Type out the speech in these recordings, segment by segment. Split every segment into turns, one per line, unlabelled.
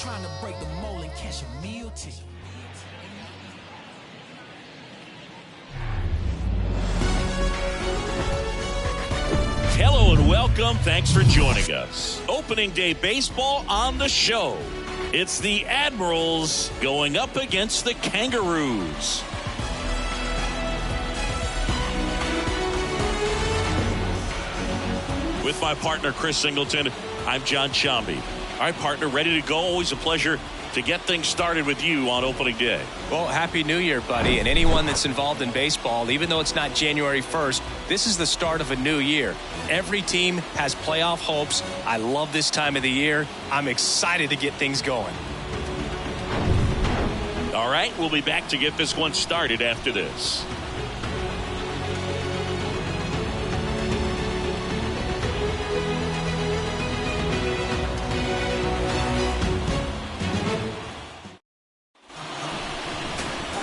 trying to break the mold and catch a meal ticket.
Hello and welcome. Thanks for joining us. Opening day baseball on the show. It's the Admirals going up against the Kangaroos. With my partner, Chris Singleton, I'm John Shambi. All right, partner, ready to go. Always a pleasure to get things started with you on opening day.
Well, Happy New Year, buddy. And anyone that's involved in baseball, even though it's not January 1st, this is the start of a new year. Every team has playoff hopes. I love this time of the year. I'm excited to get things going.
All right, we'll be back to get this one started after this.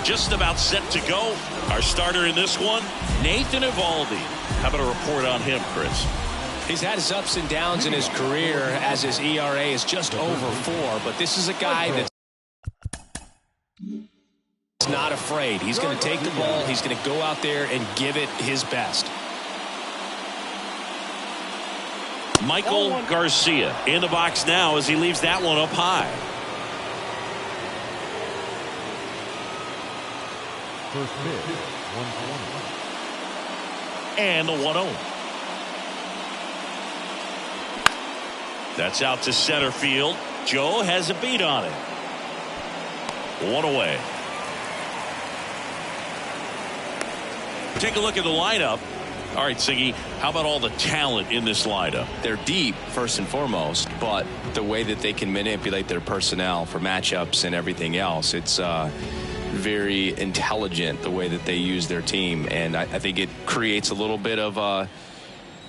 Just about set to go. Our starter in this one, Nathan Eovaldi. How about a report on him, Chris?
He's had his ups and downs in his career as his ERA is just over 4. But this is a guy that's not afraid. He's going to take the ball. He's going to go out there and give it his best.
Michael Garcia in the box now as he leaves that one up high.
First pitch, 120.
And the 1-0. That's out to center field. Joe has a beat on it. One away. Take a look at the lineup. All right, Siggy, how about all the talent in this lineup?
They're deep, first and foremost, but the way that they can manipulate their personnel for matchups and everything else, it's very intelligent the way that they use their team, and I think it creates a little bit of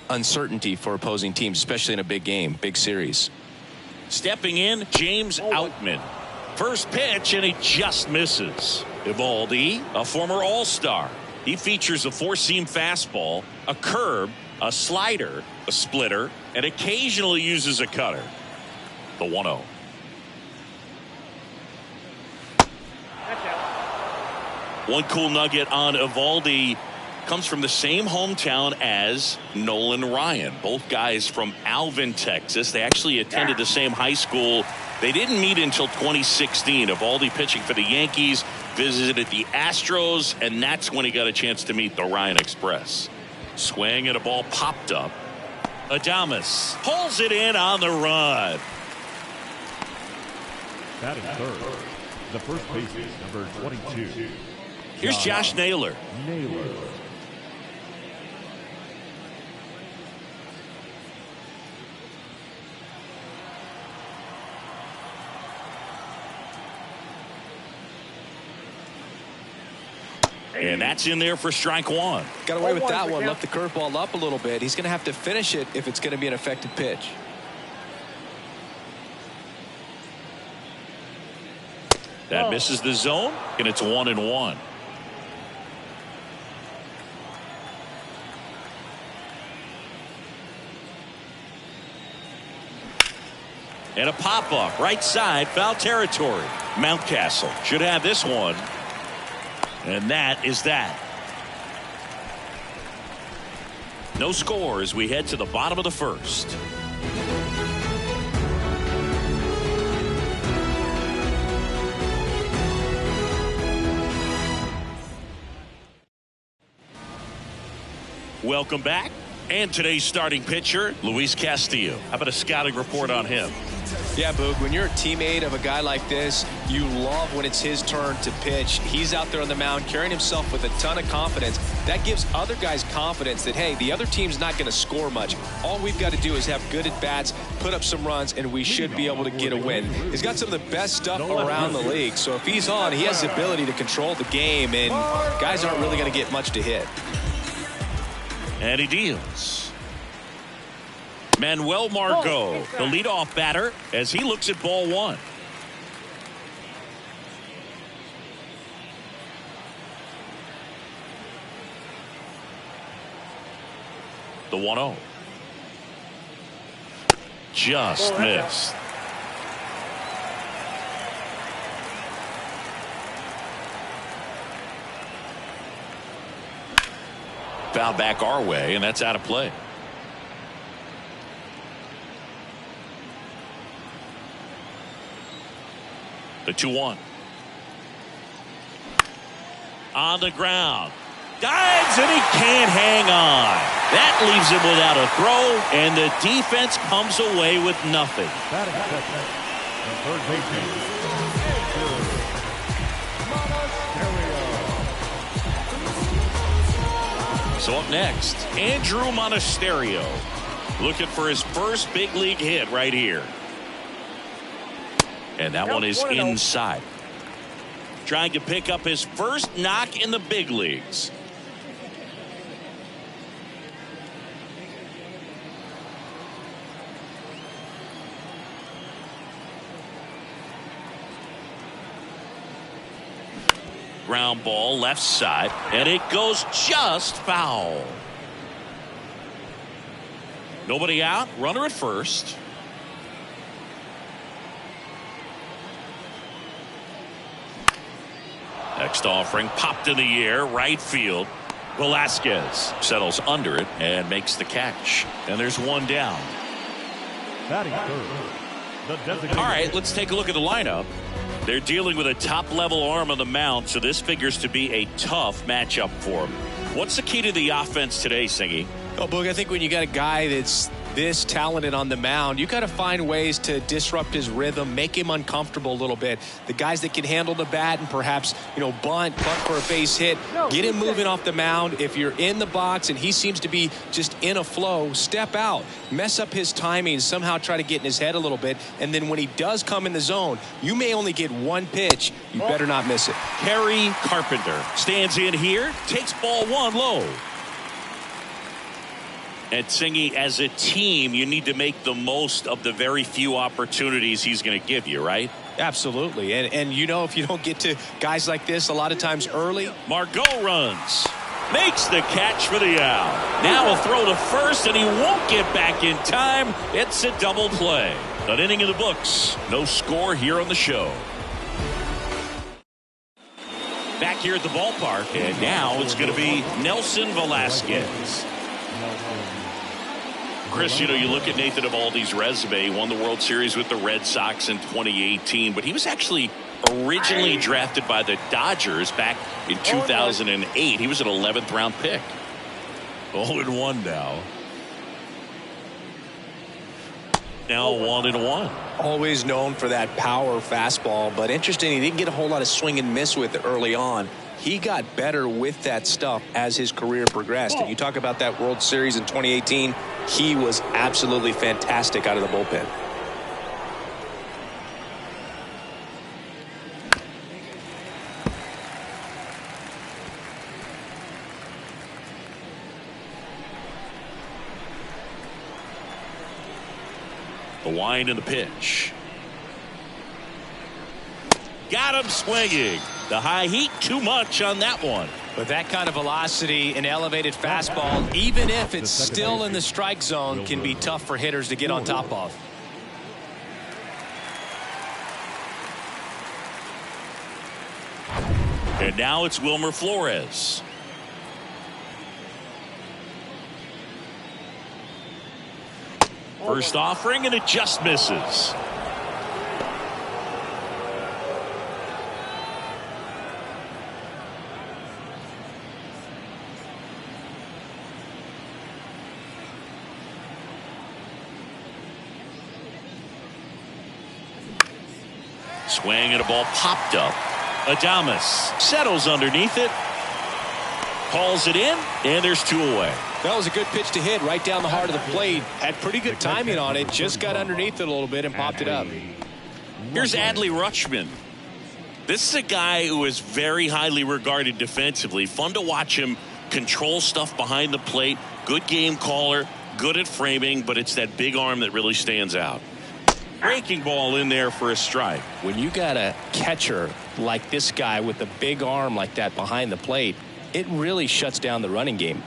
uncertainty for opposing teams, especially in a big game, big series.
Stepping in, James Outman. First pitch, and he just misses. Eovaldi, a former All-Star. He features a 4-seam fastball, a curve, a slider, a splitter, and occasionally uses a cutter. The 1-0. One cool nugget on Eovaldi comes from the same hometown as Nolan Ryan. Both guys from Alvin, Texas. They actually attended the same high school. They didn't meet until 2016. Eovaldi pitching for the Yankees, visited the Astros, and that's when he got a chance to meet the Ryan Express. Swing and a ball popped up. Adames pulls it in on the run.
Batting third, the first baseman, number 22.
Here's Josh Naylor. And that's in there for strike one.
Got away with that one, left the curveball up a little bit. He's going to have to finish it if it's going to be an effective pitch.
That misses the zone, and it's 1-1. And a pop-up, right side, foul territory. Mountcastle should have this one. And that is that. No score as we head to the bottom of the first. Welcome back. And today's starting pitcher, Luis Castillo. How about a scouting report on him?
Yeah, Boog, when you're a teammate of a guy like this, you love when it's his turn to pitch. He's out there on the mound carrying himself with a ton of confidence. That gives other guys confidence that, hey, the other team's not going to score much. All we've got to do is have good at-bats, put up some runs, and we should be able to get a win. He's got some of the best stuff around the league. So if he's on, he has the ability to control the game, and guys aren't really going to get much to hit.
And he deals. Manuel Margot, the leadoff batter, as he looks at ball one. The 1-0. Just missed. foul back our way, and that's out of play. The 2-1. On the ground. Dives, and he can't hang on. That leaves him without a throw, and the defense comes away with nothing.
Batting second, the third baseman,
So up next, Andrew Monasterio, looking for his first big league hit right here. And that one is inside. Trying to pick up his first knock in the big leagues. Ground ball left side, and it goes just foul. Nobody out, runner at first. Next offering popped in the air, right field. Velasquez settles under it and makes the catch. And there's one down.
batting third, the designated.
All right, let's take a look at the lineup. They're dealing with a top-level arm on the mound, so this figures to be a tough matchup for them. What's the key to the offense today, Singy?
Oh, Boog, I think when you got a guy that's this talented on the mound, you got to find ways to disrupt his rhythm, make him uncomfortable a little bit. The guys that can handle the bat and perhaps, bunt for a base hit, get him moving off the mound. If you're in the box and he seems to be just in a flow, step out, mess up his timing, somehow try to get in his head a little bit. And then when he does come in the zone, you may only get one pitch. You better not miss it.
Harry Carpenter stands in here, takes ball one low. And Singy, as a team, you need to make the most of the very few opportunities he's going to give you, right?
Absolutely. And if you don't get to guys like this a lot of times early.
Margot runs. Makes the catch for the out. Now a throw to first, and he won't get back in time. It's a double play. An inning in the books. No score here on the show. Back here at the ballpark, and now it's going to be Nelson Velasquez. Chris, you look at Nathan Eovaldi's resume. He won the World Series with the Red Sox in 2018, but he was actually originally drafted by the Dodgers back in 2008. He was an 11th round pick. 0-1 now. Now 1-1.
Always known for that power fastball, but interesting, he didn't get a whole lot of swing and miss with it early on. He got better with that stuff as his career progressed. And you talk about that World Series in 2018, he was absolutely fantastic out of the bullpen.
The wind and the pitch. Got him swinging. The high heat, too much on that one.
But that kind of velocity, an elevated fastball, even if it's still in the strike zone, can be tough for hitters to get on top of.
And now it's Wilmer Flores. First offering, and it just misses. Swing and a ball popped up. Adames settles underneath it. Calls it in, and there's two away.
That was a good pitch to hit right down the heart of the plate. Had pretty good timing on it. Just got underneath it a little bit and popped it up.
Here's Adley Rutschman. This is a guy who is very highly regarded defensively. Fun to watch him control stuff behind the plate. Good game caller. Good at framing, but it's that big arm that really stands out. Breaking ball in there for a strike.
When you got a catcher like this guy with a big arm like that behind the plate, it really shuts down the running game.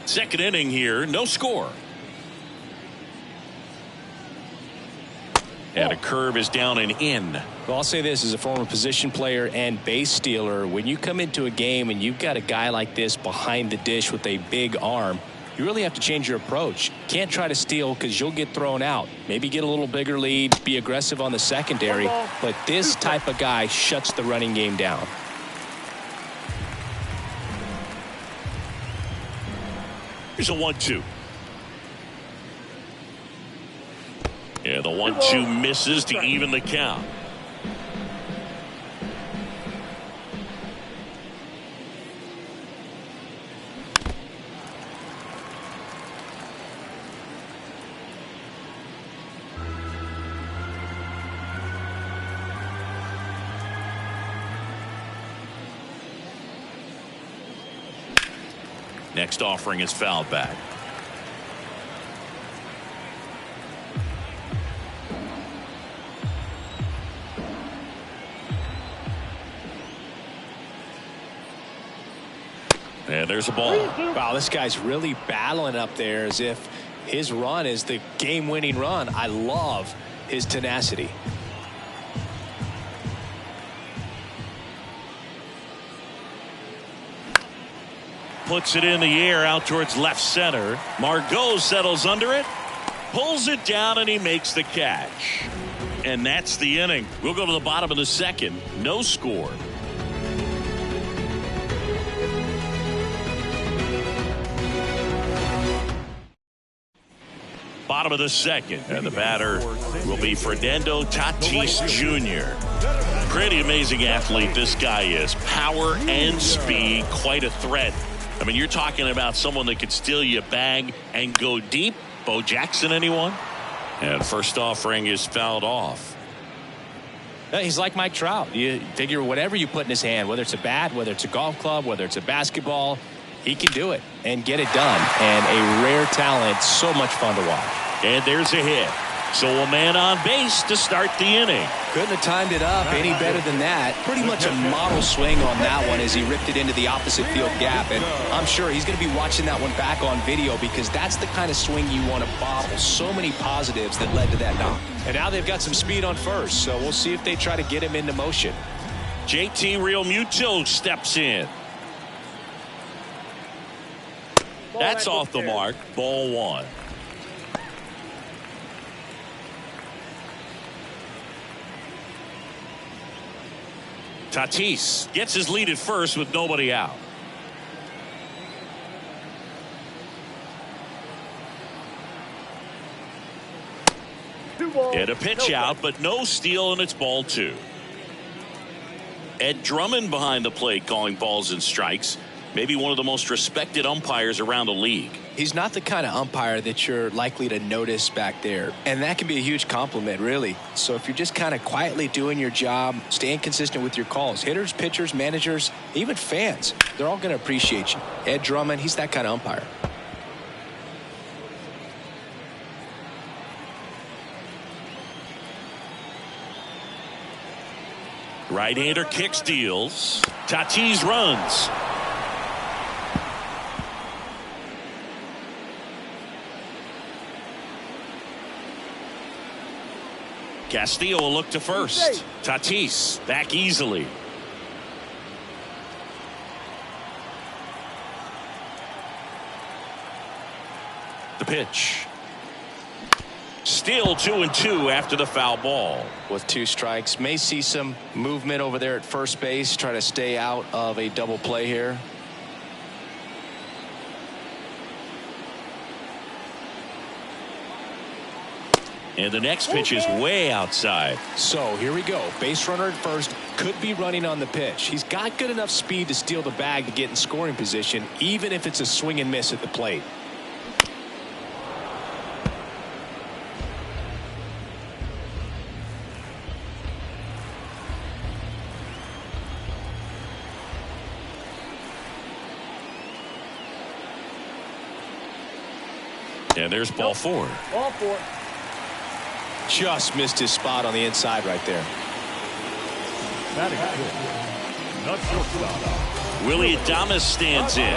Second inning here, no score. And a curve is down and in.
Well, I'll say this as a former position player and base stealer. When you come into a game and you've got a guy like this behind the dish with a big arm, you really have to change your approach. Can't try to steal because you'll get thrown out. Maybe get a little bigger lead, be aggressive on the secondary. But this type of guy shuts the running game down.
Here's a 1-2. Yeah, the 1-2 misses to even the count. Next offering is fouled back. And there's a ball.
Wow, this guy's really battling up there as if his run is the game-winning run. I love his tenacity.
Puts it in the air out towards left center. Margot settles under it, pulls it down, and he makes the catch. And that's the inning. We'll go to the bottom of the second. No score. Bottom of the second, and the batter will be Fernando Tatis Jr. Pretty amazing athlete this guy is. Power and speed, quite a threat. I mean, you're talking about someone that could steal you a bag and go deep. Bo Jackson, anyone? And first offering is fouled off.
He's like Mike Trout. You figure whatever you put in his hand, whether it's a bat, whether it's a golf club, whether it's a basketball, he can do it and get it done. And a rare talent, so much fun to watch.
And there's a hit. So a man on base to start the inning.
Couldn't have timed it up any better than that. Pretty much a model swing on that one as he ripped it into the opposite field gap. And I'm sure he's going to be watching that one back on video because that's the kind of swing you want to bottle. So many positives that led to that knock. And now they've got some speed on first, so we'll see if they try to get him into motion.
JT Realmuto steps in. That's off the mark. Ball one. Tatis gets his lead at first with nobody out. And a pitch out, but no steal, and it's ball two. Ed Drummond behind the plate calling balls and strikes. Maybe one of the most respected umpires around the league.
He's not the kind of umpire that you're likely to notice back there. And that can be a huge compliment, really. So if you're just kind of quietly doing your job, staying consistent with your calls, hitters, pitchers, managers, even fans, they're all going to appreciate you. Ed Drummond, he's that kind of umpire.
Right-hander kicks, deals. Tatis runs. Castillo will look to first. Tatis back easily. The pitch. Still 2-2 after the foul ball.
With two strikes, may see some movement over there at first base. Try to stay out of a double play here.
And the next pitch is way outside.
So here we go. Base runner at first, could be running on the pitch. He's got good enough speed to steal the bag to get in scoring position, even if it's a swing and miss at the plate.
And there's ball four.
Ball four.
Just missed his spot on the inside right there.
Batting fifth, not shortstop.
Willie Adames stands in.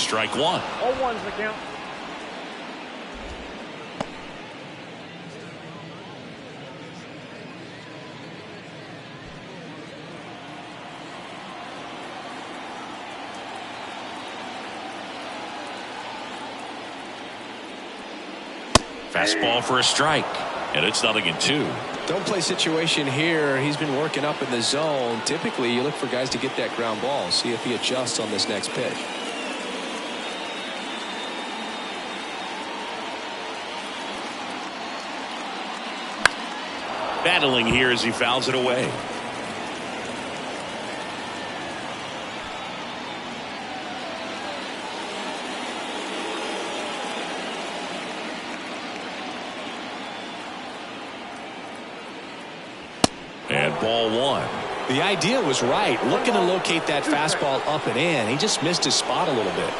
strike one.
All one's the count.
Fastball for a strike, and it's 0-2.
Don't play situation here. He's been working up in the zone. Typically, you look for guys to get that ground ball. See if he adjusts on this next pitch.
Battling here as he fouls it away. And ball one.
The idea was right. Looking to locate that fastball up and in. He just missed his spot a little bit.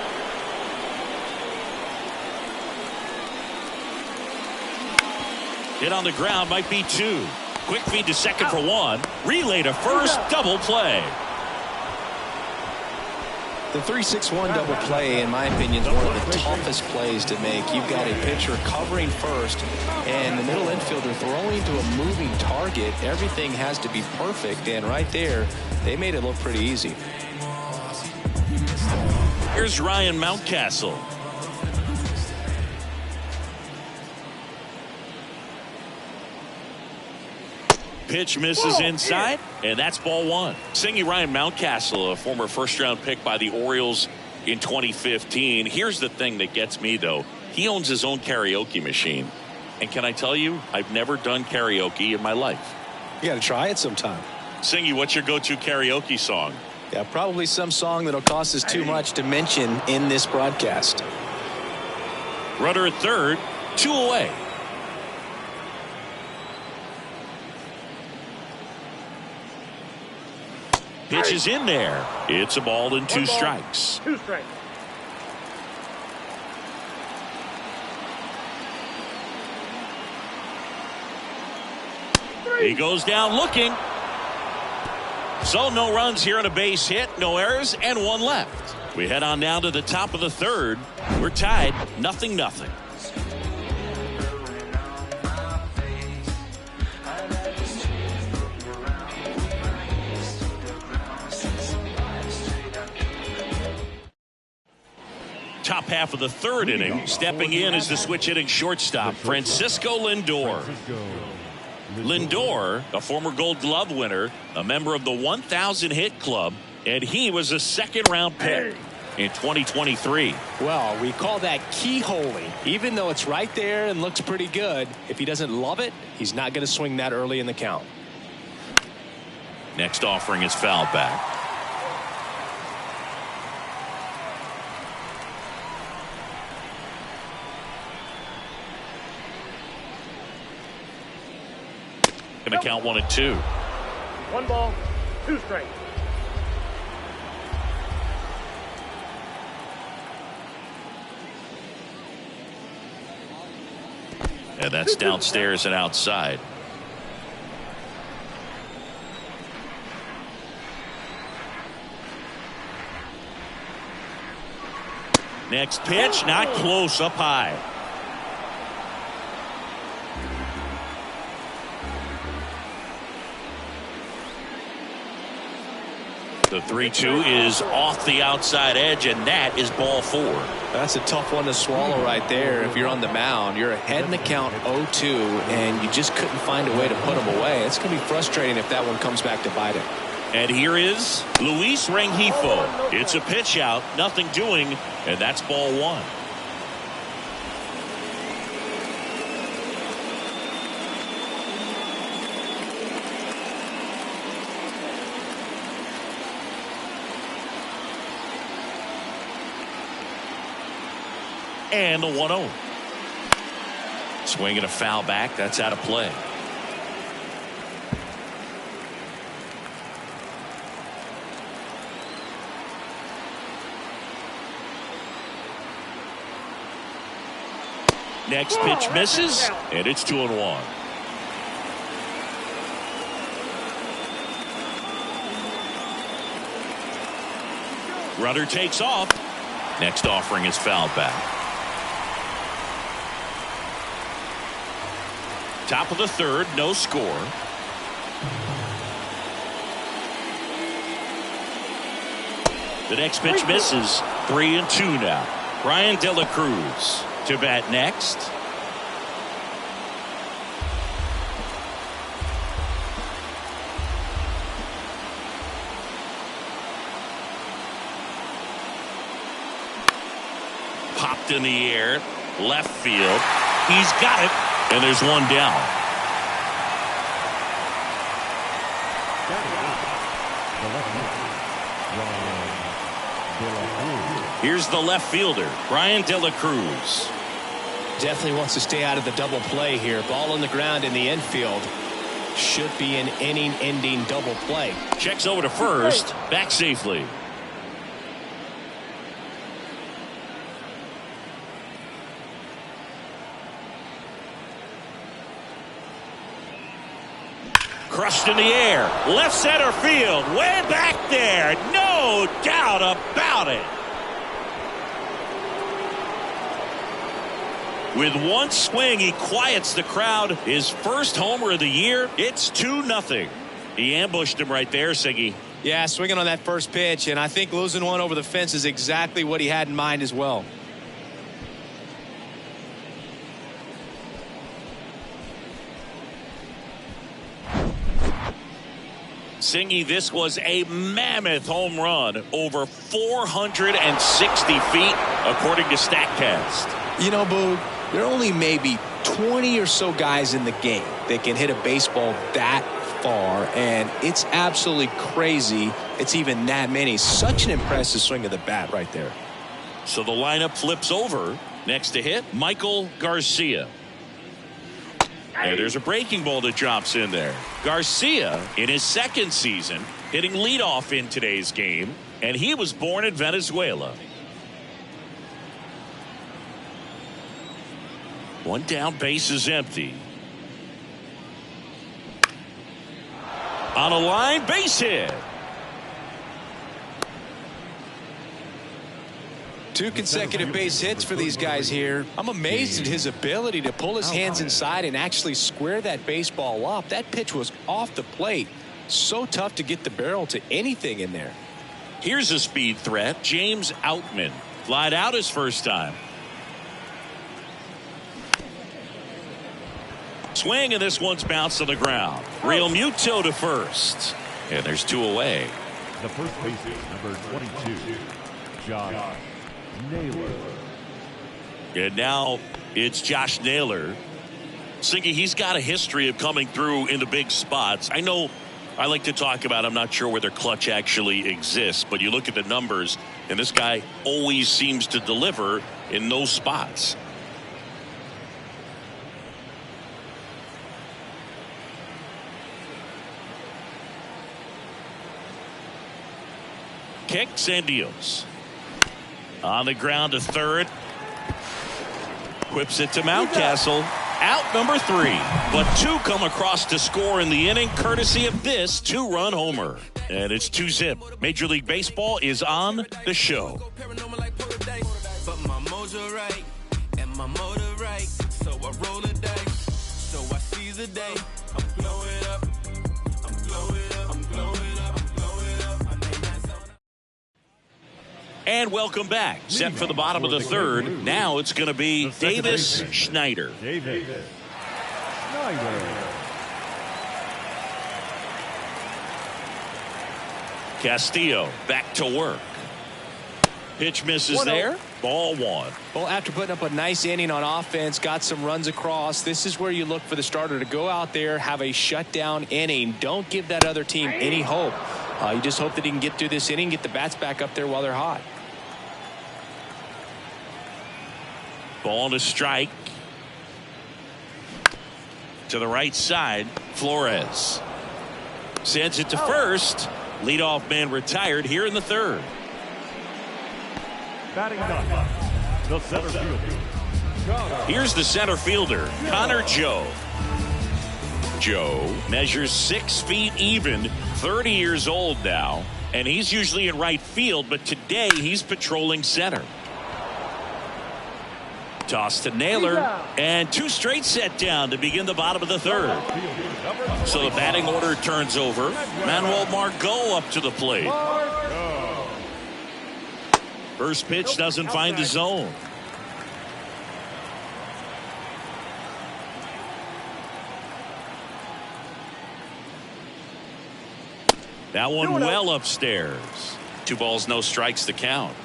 Hit on the ground, might be two. Quick feed to second for one. Relay to first, double play.
The 3-6-1 double play, in my opinion, is one of the toughest plays to make. You've got a pitcher covering first and the middle infielder throwing to a moving target. Everything has to be perfect, and right there, they made it look pretty easy.
Here's Ryan Mountcastle. Pitch misses inside, and that's ball one. Singing Ryan Mountcastle, a former first-round pick by the Orioles in 2015. Here's the thing that gets me, though. He owns his own karaoke machine. And can I tell you, I've never done karaoke in my life.
You got to try it sometime.
Singy, what's your go-to karaoke song?
Yeah, probably some song that'll cost us too much to mention in this broadcast.
Runner at third, 2 away. Pitch is in there. It's a ball and 2 strikes.
2 strikes.
He goes down looking. So no runs here on a base hit, no errors, and 1 left. We head on down to the top of the third. We're tied 0-0. Top half of the third inning. Stepping in is the switch hitting shortstop, Francisco Lindor. Lindor, a former Gold Glove winner, a member of the 1,000 hit club, and he was a 2nd-round pick in 2023.
Well, we call that keyholing. Even though it's right there and looks pretty good, if he doesn't love it, he's not going to swing that early in the count.
Next offering is fouled back. Going to count 1-2.
1 ball, 2 strikes.
And that's downstairs and outside. Next pitch, not close, up high. The 3-2 is off the outside edge, and that is ball 4.
That's a tough one to swallow right there. If you're on the mound, you're ahead in the count 0-2, and you just couldn't find a way to put them away. It's going to be frustrating if that one comes back to bite it.
And here is Luis Rengifo. It's a pitch out, nothing doing, and that's ball 1. And the 1-0. Swing and a foul back. That's out of play. Next pitch misses, and it's 2-1. Runner takes off. Next offering is fouled back. Top of the third, no score. The next pitch misses. 3-2 now. Ryan De La Cruz to bat next. Popped in the air, left field. He's got it, and there's one down. Here's the left fielder, Ryan De La Cruz.
Definitely wants to stay out of the double play here. Ball on the ground in the infield. Should be an inning-ending double play.
Checks over to first, back safely. Crushed in the air, left center field, way back there, no doubt about it. With one swing, he quiets the crowd. His first homer of the year. It's 2-0. He ambushed him right there, Siggy.
Yeah, swinging on that first pitch, and I think losing one over the fence is exactly what he had in mind as well.
Singy, this was a mammoth home run, over 460 feet, according to StatCast.
You know, Boog, there are only maybe 20 or so guys in the game that can hit a baseball that far, and it's absolutely crazy it's even that many. Such an impressive swing of the bat right there.
So the lineup flips over. Next to hit, Michael Garcia. And there's a breaking ball that drops in there. Garcia, in his second season, hitting leadoff in today's game, and he was born in Venezuela. One down, base is empty. On a line, base hit.
Two consecutive base hits for these guys here. I'm amazed at his ability to pull his hands inside and actually square that baseball up. That pitch was off the plate. So tough to get the barrel to anything in there.
Here's a speed threat. James Outman flied out his first time. Swing, and this one's bounced on the ground. Real Muto to first. And there's two away.
The first baseman, number 22, Josh Naylor.
And now it's Josh Naylor. Singy, he's got a history of coming through in the big spots. I know I like to talk about, I'm not sure whether clutch actually exists, but you look at the numbers, and this guy always seems to deliver in those spots. Kicks and deals. On the ground to third. Whips it to Mountcastle. Out number 3. But 2 come across to score in the inning, courtesy of this 2-run homer. And it's 2-zip. Major League Baseball is on the show.
But my mojo right and my motor right, so I roll the dice, so I seize the day. I'm blowing up, I'm blowing up, I'm blowing up, I'm blowing up. I name that zone.
And welcome back. Set for the bottom of the third. Now it's going to be Davis Schneider.
Davis Schneider.
Castillo back to work. Pitch misses there. Ball 1.
Well, after putting up a nice inning on offense, got some runs across, this is where you look for the starter to go out there, have a shutdown inning. Don't give that other team any hope. You just hope that he can get through this inning, get the bats back up there while they're hot.
Ball to strike. To the right side, Flores sends it to first. Leadoff man retired here in the third.
Batting ninth, the center fielder.
Here's the center fielder, Connor Joe. Joe measures 6 feet even, 30 years old now, and he's usually in right field, but today he's patrolling center. Toss to Naylor, and 2 straight set down to begin the bottom of the 3rd. So the batting order turns over. Manuel Margot up to the plate. First pitch doesn't find the zone. That one well upstairs. 2 balls, no strikes to count.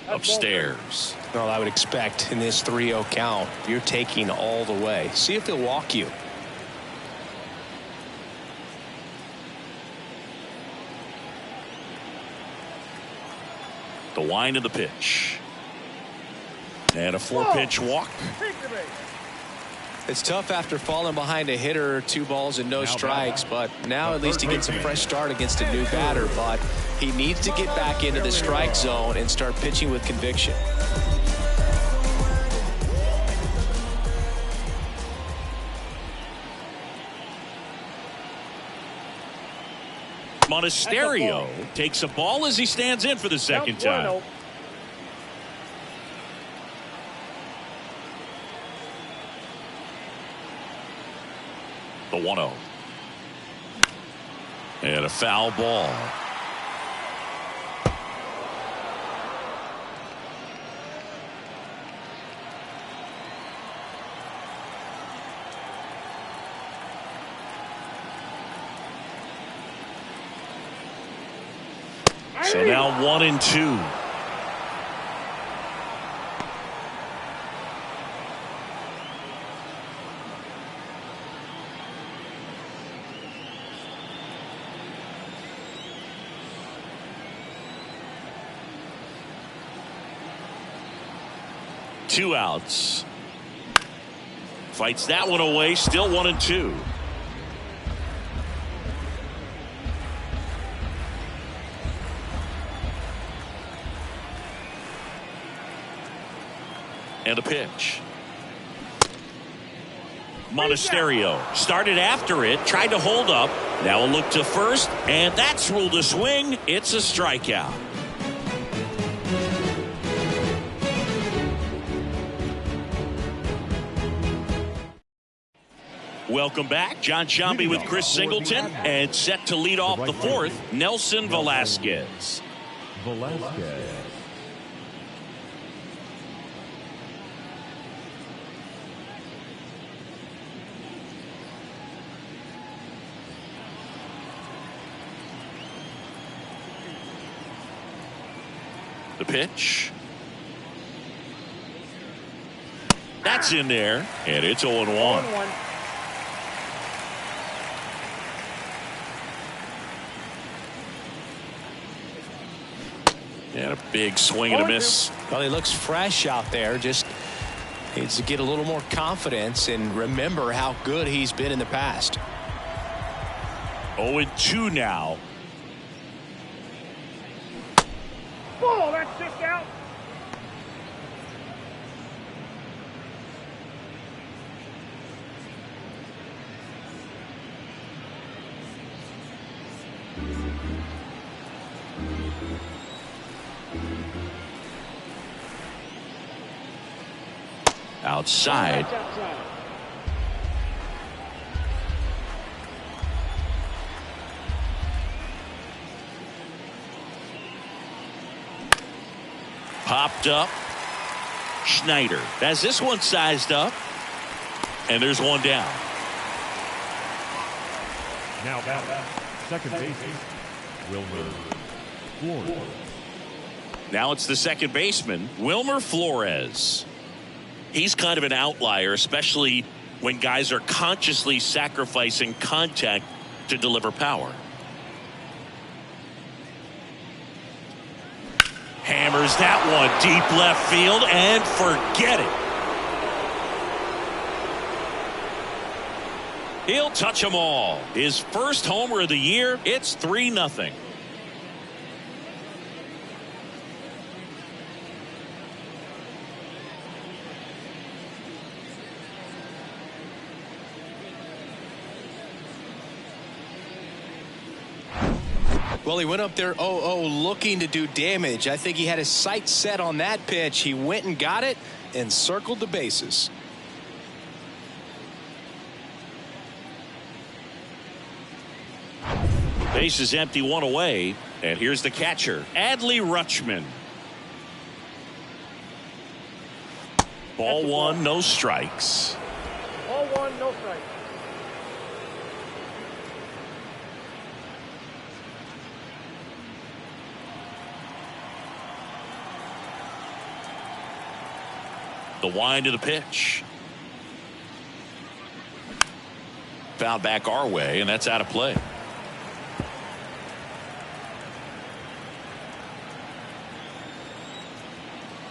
Upstairs.
Well, I would expect in this 3-0 count, you're taking all the way. See if he'll walk you.
The wind of the pitch. And a 4-pitch walk.
It's tough after falling behind a hitter, 2 balls and no strikes, but now at least he gets a fresh start against a new batter. But he needs to get back into the strike zone and start pitching with conviction.
Monasterio takes a ball as he stands in for the second time. The 1-0. And a foul ball. So now 1-2. Two outs. Fights that one away. Still 1-2. And a pitch. Monasterio started after it, tried to hold up. Now a look to first, and that's ruled a swing. It's a strikeout. Welcome back. John Sciambi with Chris Singleton, and set to lead off the 4th, Nelson Velasquez. The pitch. That's in there, and it's 0-1. And a big swing and a miss.
Well, he looks fresh out there. Just needs to get a little more confidence and remember how good he's been in the past.
0-2 now.
Ball, that's just out.
Outside. Popped up. Schneider has this one sized up. And there's one down.
Now back, second baseman, Wilmer Flores.
Now it's the second baseman, Wilmer Flores. He's kind of an outlier, especially when guys are consciously sacrificing contact to deliver power. Hammers that one deep left field and forget it. He'll touch them all. His first homer of the year. It's 3-0.
Well, he went up there, looking to do damage. I think he had his sights set on that pitch. He went and got it and circled the bases.
Base is empty, one away. And here's the catcher, Adley Rutschman. Ball one, no strikes.
Ball one, no strikes.
The wind of the pitch. Foul back our way, and that's out of play.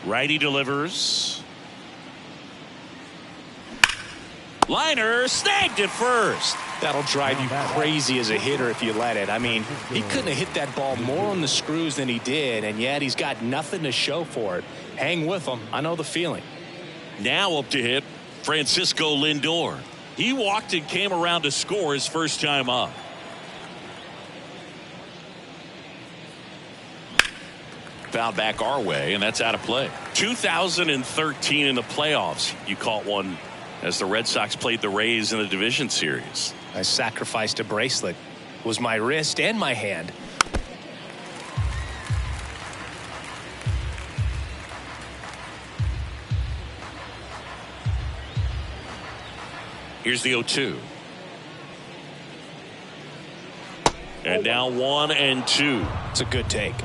Righty delivers. Liner snagged at first.
That'll drive you crazy as a hitter if you let it. I mean, he couldn't have hit that ball more on the screws than he did, and yet he's got nothing to show for it. Hang with him. I know the feeling.
Now up to hit Francisco Lindor. He walked and came around to score his first time up. Foul back our way, and that's out of play. 2013 in the playoffs, you caught one as the Red Sox played the Rays in the division series.
I sacrificed a bracelet. It was my wrist and my hand.
Here's the 0-2. And now 1-2.
It's a good take.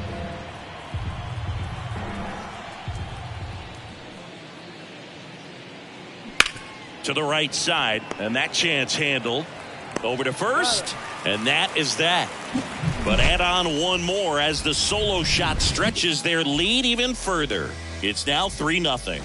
To the right side, and that chance handled. Over to first, and that is that. But add on one more as the solo shot stretches their lead even further. It's now 3-0.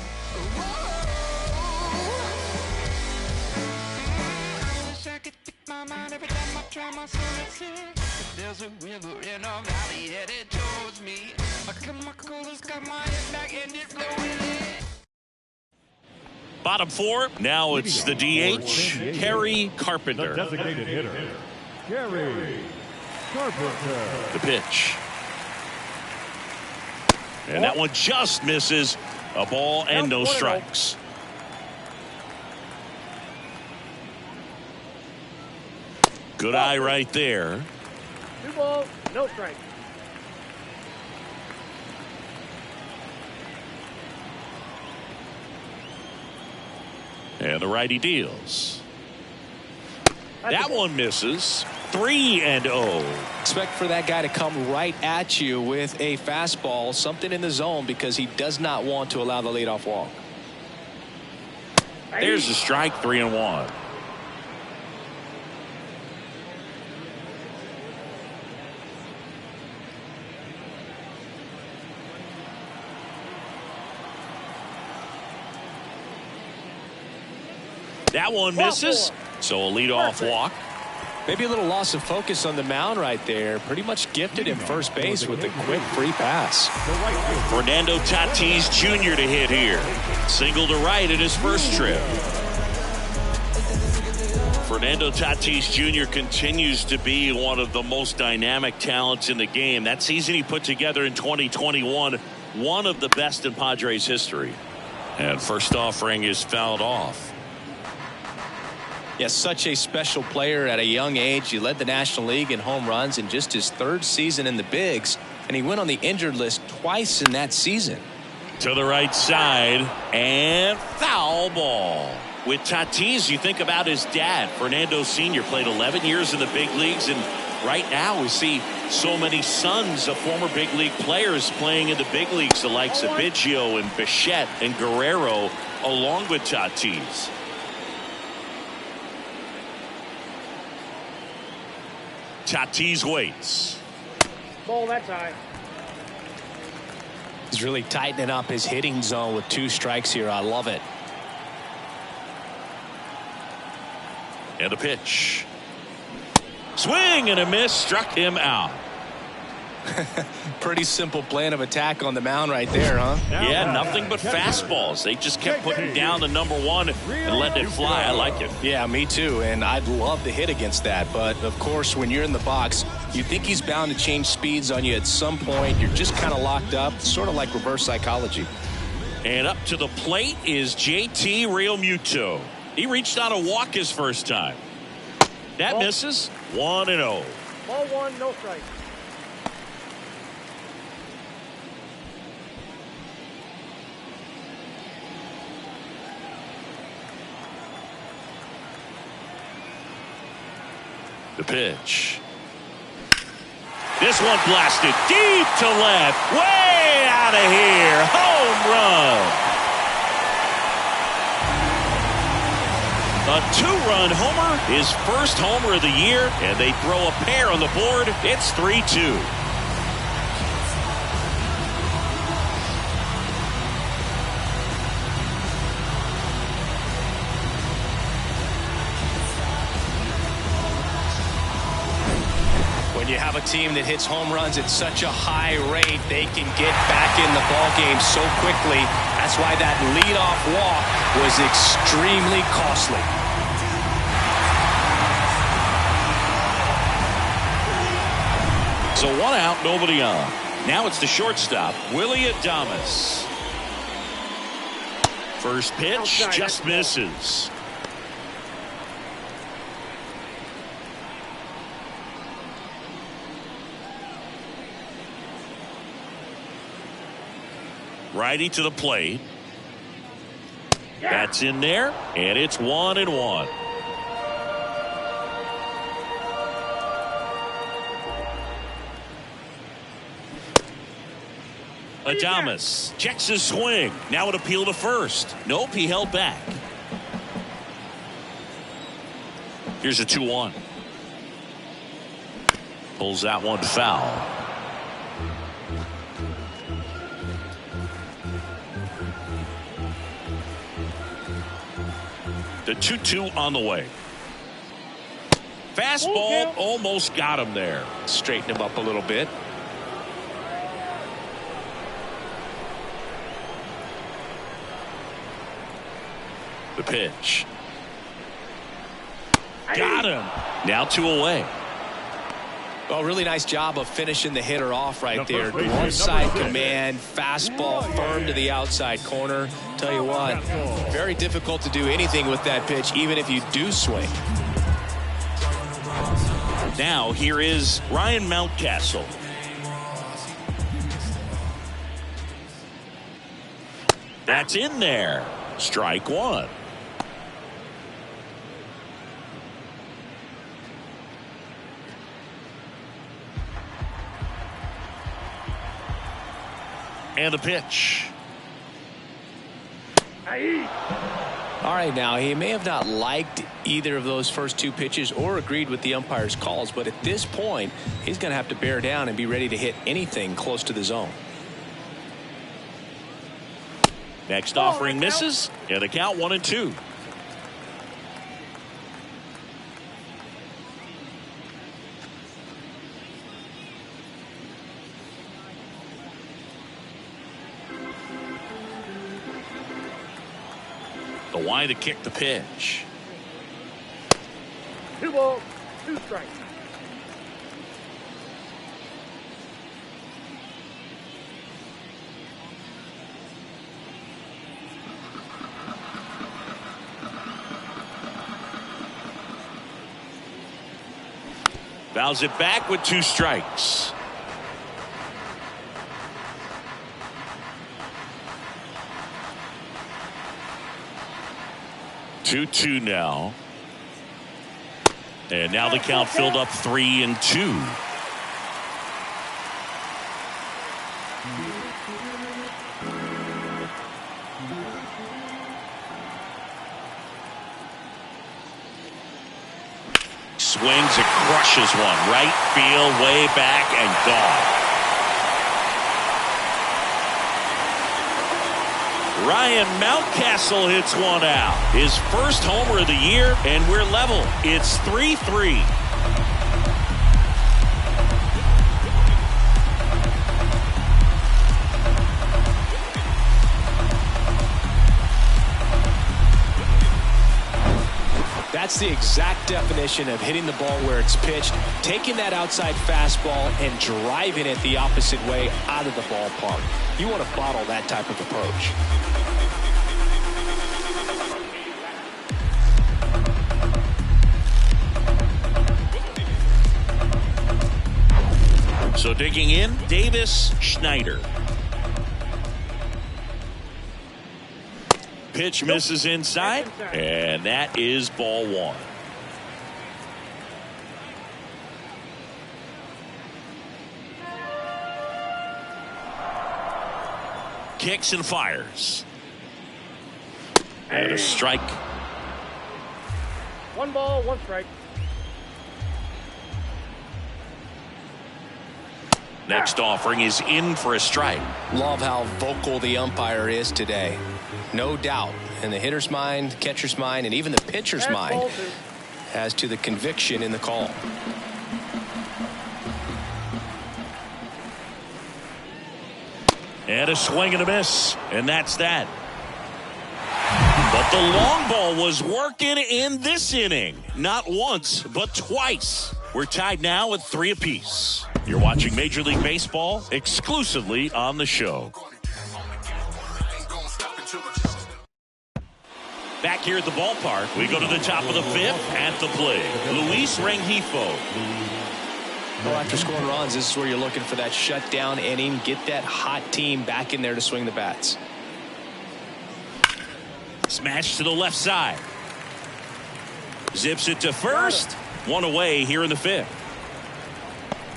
There's a river in a valley headed towards me. My coolest got my head back and it's flowing.
Bottom four. Now it's the DH, Kerry Carpenter.
The designated hitter, Kerry Carpenter.
The pitch. And that one just misses. A ball and no strikes. Good eye right there.
2 balls, no strikes.
And the righty deals. That one misses. 3-0.
Expect for that guy to come right at you with a fastball, something in the zone, because he does not want to allow the leadoff walk.
There's the strike. 3-1. That one misses. So a leadoff walk.
Maybe a little loss of focus on the mound right there. Pretty much gifted in first base with a quick free pass.
Fernando Tatis Jr. to hit here. Single to right in his first trip. Fernando Tatis Jr. continues to be one of the most dynamic talents in the game. That season he put together in 2021, one of the best in Padres history. And first offering is fouled off.
Yes, such a special player at a young age. He led the National League in home runs in just his 3rd season in the bigs, and he went on the injured list twice in that season.
To the right side, and foul ball. With Tatis, you think about his dad, Fernando Sr. played 11 years in the big leagues, and right now we see so many sons of former big league players playing in the big leagues, the likes of Biggio and Bichette and Guerrero, along with Tatis. Tatis waits.
Ball, that's high.
He's really tightening up his hitting zone with 2 strikes here. I love it.
And a pitch. Swing and a miss, struck him out.
Pretty simple plan of attack on the mound right there, huh?
Yeah, nothing but fastballs. They just kept putting down the #1 and letting it fly. I like it.
Yeah, me too. And I'd love to hit against that. But, of course, when you're in the box, You think he's bound to change speeds on you at some point. You're just kind of locked up, sort of like reverse psychology.
And up to the plate is JT Realmuto. He reached out a walk his first time. That misses. 1-0.
Ball one, no strike.
The pitch. This one blasted deep to left. Way out of here. Home run. A 2-run homer, his first homer of the year, and they throw a pair on the board. It's 3-2.
When you have a team that hits home runs at such a high rate, they can get back in the ball game so quickly. That's why that leadoff walk was extremely costly.
So 1 out, nobody on. Now it's the shortstop, Willie Adames. First pitch
Outside,
just misses. Righty to the plate. That's in there, and it's 1-1. Adames checks his swing. Now an appeal to first. Nope, he held back. Here's a 2-1. Pulls that one foul. The 2-2 on the way. Fastball almost got him there.
Straighten him up a little bit.
The pitch. Got him. Now 2 away.
Well, really nice job of finishing the hitter off right there. One side command, fastball firm to the outside corner. Tell you what, very difficult to do anything with that pitch, even if you do swing.
Now here is Ryan Mountcastle. That's in there. Strike one. And the pitch.
All right, now he may have not liked either of those first 2 pitches or agreed with the umpire's calls, but at this point he's going to have to bear down and be ready to hit anything close to the zone.
Next offering misses, and the count 1-2. The wide to kick the pitch.
2 balls, 2 strikes.
Fouls it back with 2 strikes. Two now. And now the count filled up 3-2. Swings and crushes one. Right field, way back, and gone. Ryan Mountcastle hits one out. His first homer of the year, and we're level. It's 3-3.
That's the exact definition of hitting the ball where it's pitched, taking that outside fastball and driving it the opposite way out of the ballpark. You want to bottle that type of approach.
So digging in, Davis Schneider. Pitch misses inside, and that is ball one. Kicks and fires. And a strike.
1 ball, 1 strike.
Next offering is in for a strike.
Love how vocal the umpire is today. No doubt in the hitter's mind, catcher's mind, and even the pitcher's mind as to the conviction in the call.
And a swing and a miss, and that's that. But the long ball was working in this inning. Not once, but twice. We're tied now at 3 apiece. You're watching Major League Baseball exclusively on the show. Back here at the ballpark, we go to the top of the 5th at the plate. Luis Rengifo.
Well, after scoring runs, this is where you're looking for that shutdown inning. Get that hot team back in there to swing the bats.
Smash to the left side. Zips it to first. 1 away here in the 5th.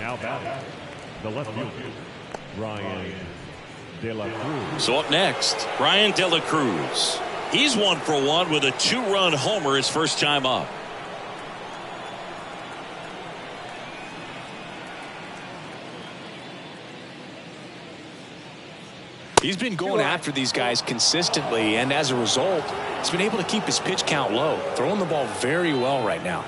Now batting, the left fielder, Ryan De La Cruz.
So up next, Ryan De La Cruz. He's 1 for 1 with a 2-run homer his first time up.
He's been going after these guys consistently, and as a result, he's been able to keep his pitch count low, throwing the ball very well right now.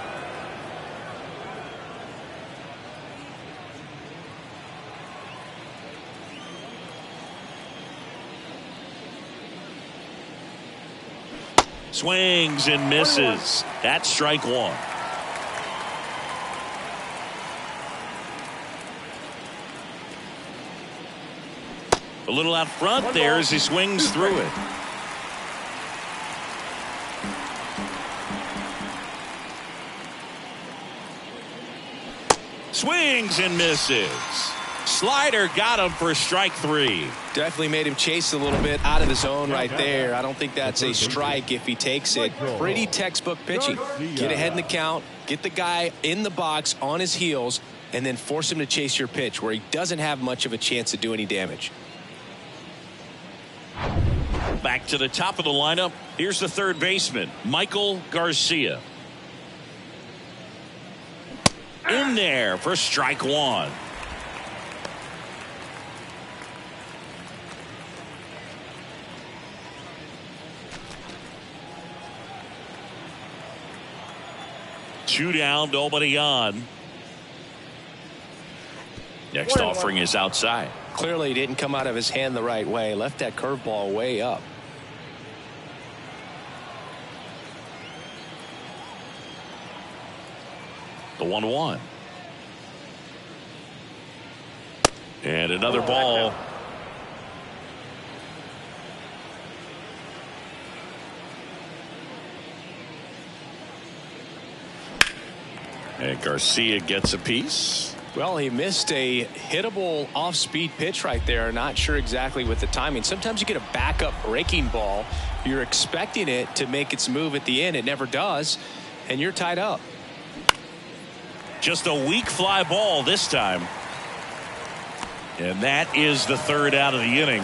Swings and misses. That's strike 1. A little out front there as he swings through it. Swings and misses. Slider got him for strike 3.
Definitely made him chase a little bit out of the zone right there. I don't think that's a strike if he takes it. Pretty textbook pitching. Get ahead in the count, get the guy in the box on his heels, and then force him to chase your pitch where he doesn't have much of a chance to do any damage.
Back to the top of the lineup. Here's the third baseman, Michael Garcia. In there for strike 1. Two down, nobody on. Next offering is outside.
Clearly didn't come out of his hand the right way. Left that curveball way up.
The 1-1. And another ball. And Garcia gets a piece.
Well, he missed a hittable off-speed pitch right there. Not sure exactly with the timing. Sometimes you get a backup breaking ball. You're expecting it to make its move at the end. It never does, and you're tied up.
Just a weak fly ball this time. And that is the third out of the inning.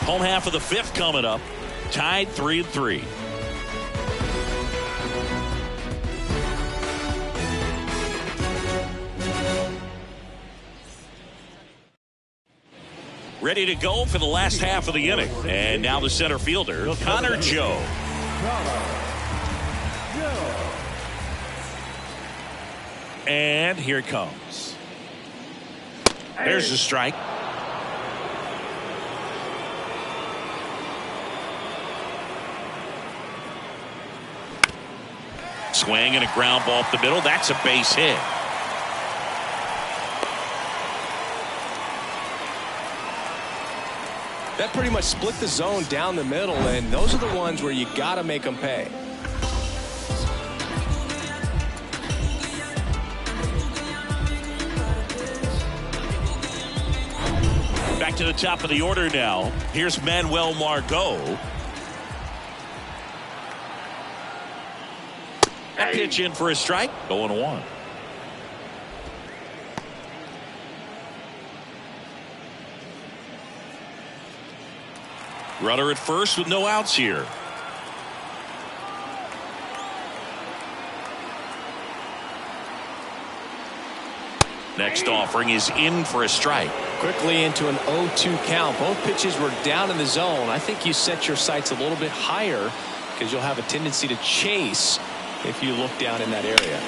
Home half of the 5th coming up. Tied 3-3. Ready to go for the last half of the inning. And now the center fielder, Connor Joe. And here it comes. There's the strike. Swing and a ground ball up the middle. That's a base hit.
That pretty much split the zone down the middle, and those are the ones where you got to make them pay.
Back to the top of the order now. Here's Manuel Margot. That pitch in for a strike. 0-1. Runner at first with no outs here. Next offering is in for a strike.
Quickly into an 0-2 count. Both pitches were down in the zone. I think you set your sights a little bit higher because you'll have a tendency to chase if you look down in that area.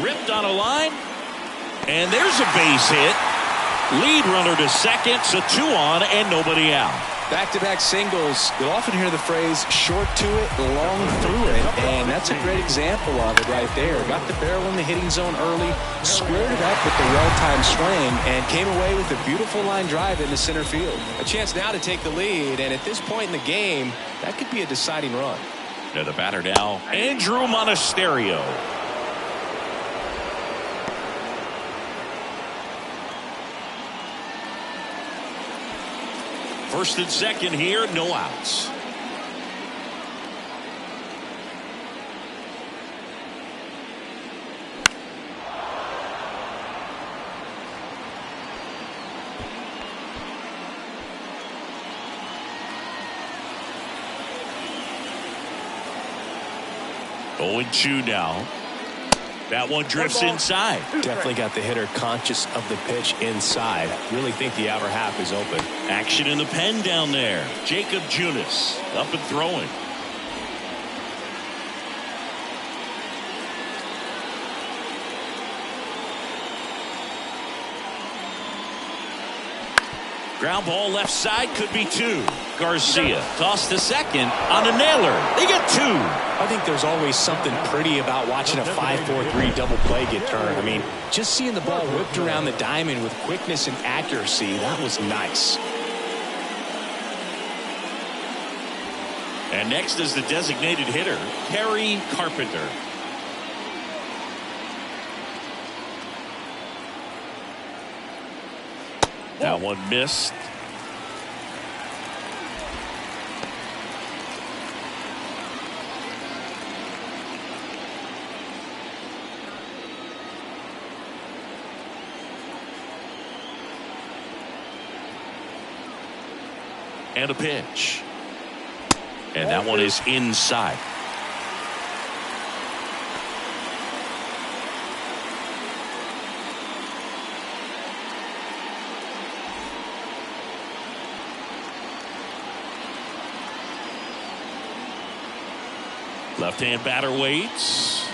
Ripped on a line. And there's a base hit. Lead runner to second, so 2 on and nobody out.
Back-to-back singles. You'll often hear the phrase short to it, long through it, and that's a great example of it right there. Got the barrel in the hitting zone early, squared it up with the well-timed swing, and came away with a beautiful line drive into center field. A chance now to take the lead, and at this point in the game, that could be a deciding run.
Now the batter now, Andrew Monasterio. First and second here, no outs. Oh, 2 now. That one drifts inside.
Definitely got the hitter conscious of the pitch inside. Really think the outer half is open.
Action in the pen down there. Jacob Junis up and throwing. Ground ball left side, could be 2. Garcia tossed to second on a nailer. They get 2.
I think there's always something pretty about watching a 5-4-3 double play get turned. I mean, just seeing the ball whipped around the diamond with quickness and accuracy, that was nice.
And next is the designated hitter, Kerry Carpenter. That one missed. And a pitch. And that one is inside. Left-hand batter waits.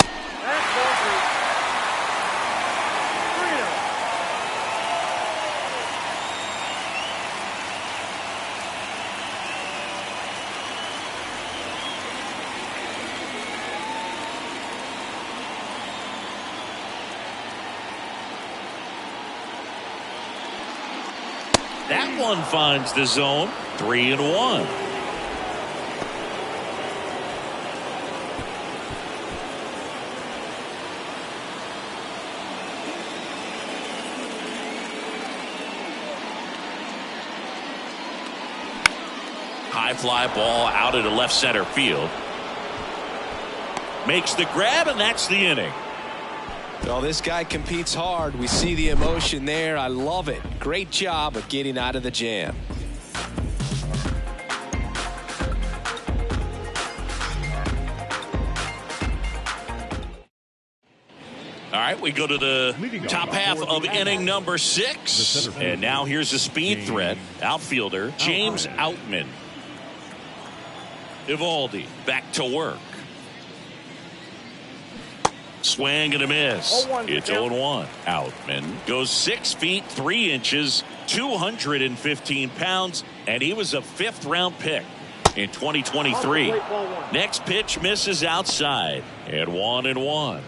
That one finds the zone. 3-1. High fly ball out into left center field. Makes the grab, and that's the inning.
Well, this guy competes hard. We see the emotion there. I love it. Great job of getting out of the jam.
All right, we go to the top half of inning number 6. And now here's a speed threat. Outfielder James Outman. Evaldi back to work. Swing and a miss. It's 0-1. Outman goes 6 feet 3 inches, 215 pounds, and he was a 5th round pick. in 2023. Next pitch misses outside, and 1-1.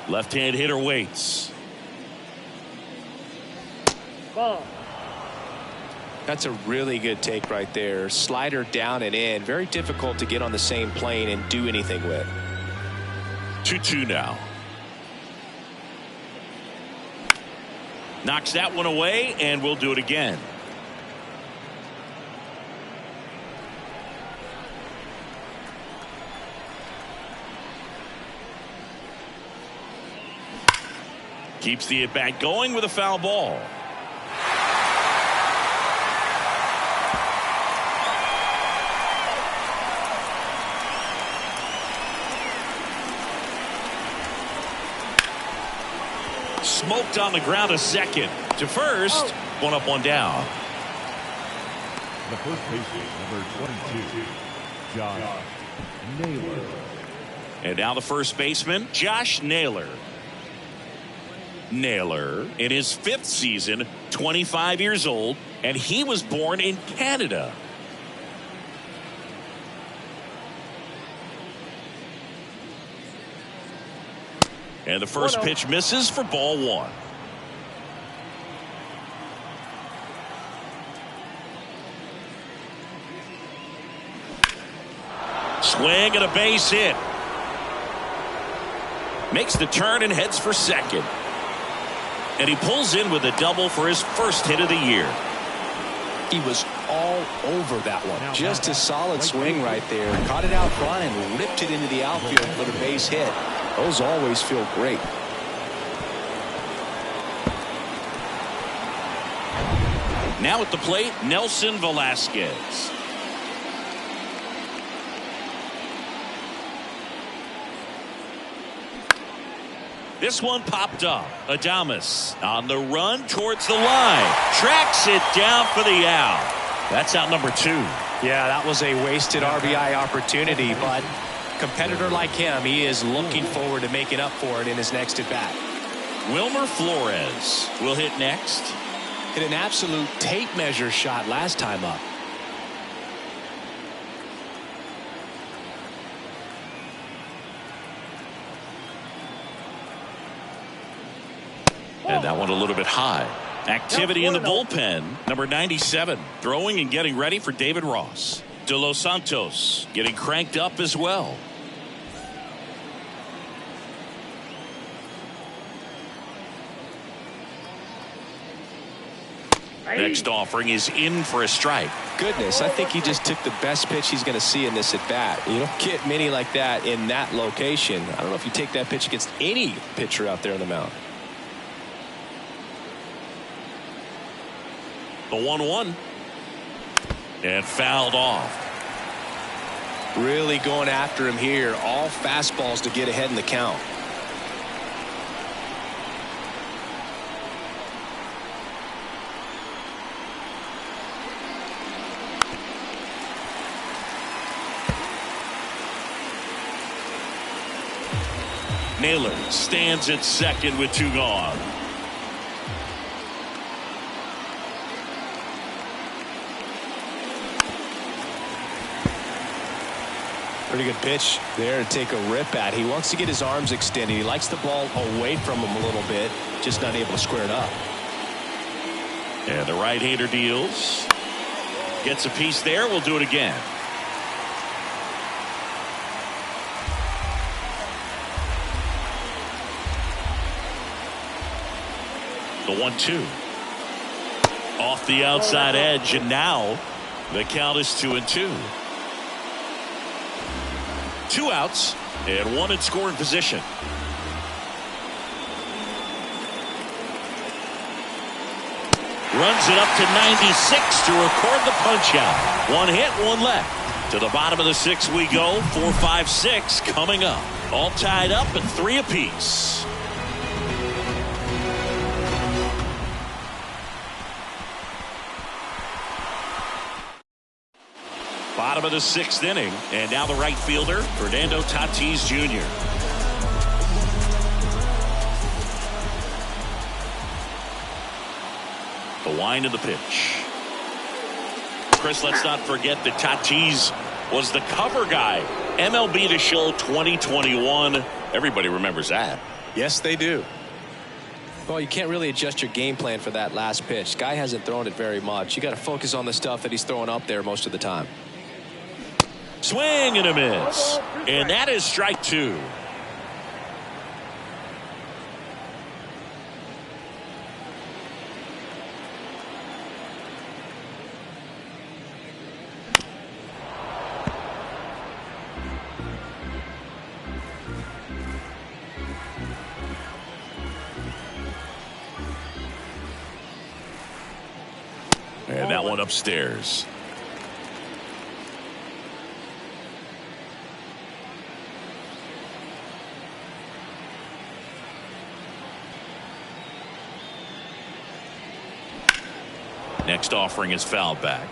Left-hand hitter waits.
Ball.
That's a really good take right there. Slider down and in. Very difficult to get on the same plane and do anything with.
2-2 now. Knocks that one away, and we'll do it again. Keeps the at-bat going with a foul ball. Smoked on the ground, a second. To first, one up, one down.
The first baseman, number 22, Josh Naylor.
And now the first baseman, Josh Naylor. Naylor, in his 5th season, 25 years old, and he was born in Canada. And the first pitch misses for ball 1. Swing and a base hit. Makes the turn and heads for second. And he pulls in with a double for his first hit of the year.
He was all over that one. Just a solid swing right there. Caught it out front and ripped it into the outfield for the base hit. Those always feel great.
Now at the plate, Nelson Velasquez. This one popped up. Adames on the run towards the line. Tracks it down for the out. That's out number 2.
Yeah, that was a wasted RBI opportunity, but competitor like him, he is looking forward to making up for it in his next at bat.
Wilmer Flores will hit next.
Hit an absolute tape measure shot last time up.
And that one a little bit high. Activity in the bullpen. Number 97 throwing and getting ready for David Ross. De Los Santos getting cranked up as well. Next offering is in for a strike.
Goodness, I think he just took the best pitch he's going to see in this at bat. You don't get many like that in that location. I don't know if you take that pitch against any pitcher out there on the mound.
The 1-1 and fouled off.
Really going after him here. All fastballs to get ahead in the count.
Naylor stands at second with 2 gone.
Pretty good pitch there to take a rip at. He wants to get his arms extended. He likes the ball away from him a little bit, just not able to square it up.
And the right-hander deals. Gets a piece there. We'll do it again. The 1-2. Off the outside edge, and now the count is 2-2. 2 outs and 1 in scoring position. Runs it up to 96 to record the punch out. 1 hit, 1 left. To the bottom of the 6th we go. 4, 5, 6 coming up. All tied up at 3 apiece. Bottom of the 6th inning, and now the right fielder, Fernando Tatis Jr. The wind of the pitch. Chris, let's not forget that Tatis was the cover guy. MLB The Show 2021. Everybody remembers that.
Yes, they do. Well, you can't really adjust your game plan for that last pitch. Guy hasn't thrown it very much. You got to focus on the stuff that he's throwing up there most of the time.
Swing and a miss. And that is strike 2. And that one upstairs. Next offering is fouled back.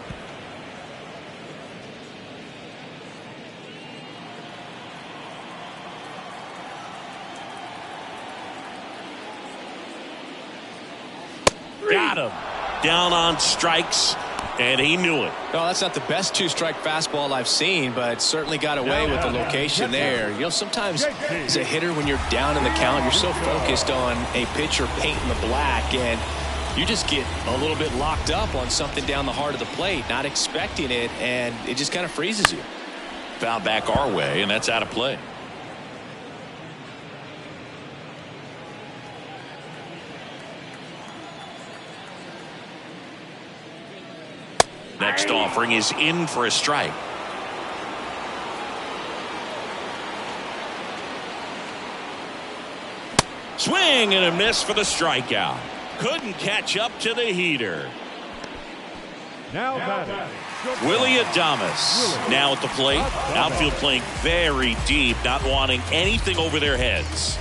Got him. Down on strikes, and he knew it.
No, that's not the best 2-strike fastball I've seen, but certainly got away with the location there. You know, sometimes as a hitter, when you're down in the count, you're so focused on a pitcher painting the black, and you just get a little bit locked up on something down the heart of the plate, not expecting it, and it just kind of freezes you.
Foul back our way, and that's out of play. Next offering is in for a strike. Swing and a miss for the strikeout. Couldn't catch up to the heater.
Now batting,
Willie Adames now at the plate. Outfield playing very deep, not wanting anything over their heads.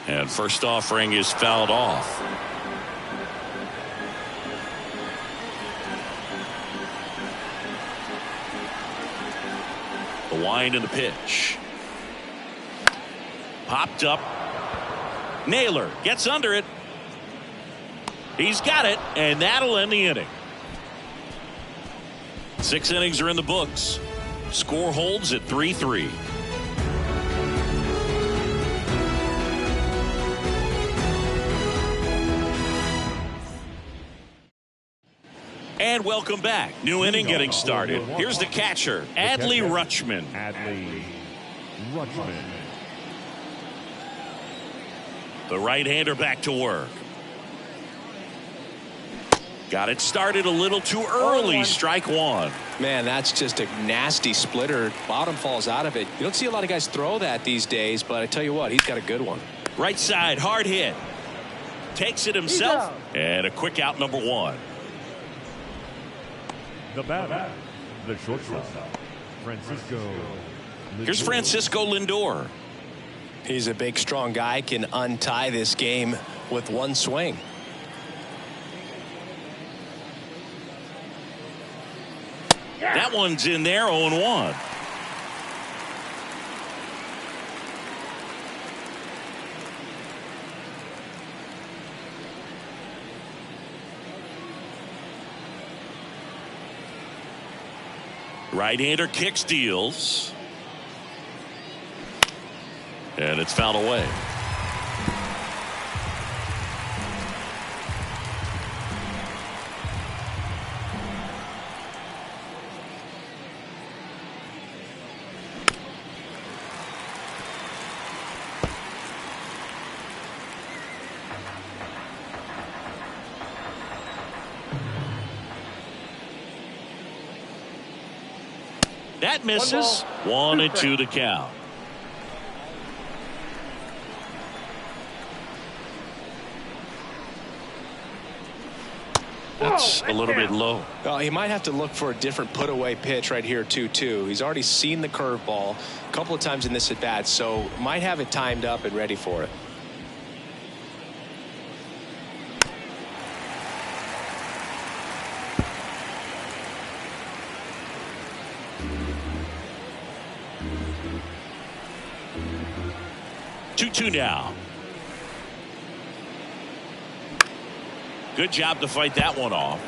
And first offering is fouled off. The wind and the pitch. Popped up. Naylor gets under it. He's got it, and that'll end the inning. 6 innings are in the books. Score holds at 3-3. And welcome back. New inning getting started. Here's the catcher, Adley Rutschman.
Adley Rutschman.
The right-hander back to work. Got it started a little too early. Strike 1.
Man, that's just a nasty splitter. Bottom falls out of it. You don't see a lot of guys throw that these days, but I tell you what, he's got a good one.
Right side, hard hit. Takes it himself. And a quick out, number 1.
The batter, the shortstop, Francisco.
Here's Francisco Lindor.
He's a big, strong guy, can untie this game with one swing.
That one's in there, 0-1. Right-hander kicks, deals. And it's fouled away. That misses. 1-2 the count. That's a little bit low.
Well, he might have to look for a different put-away pitch right here, 2-2. He's already seen the curveball a couple of times in this at-bat, so might have it timed up and ready for it.
2-2 now. Good job to fight that one off.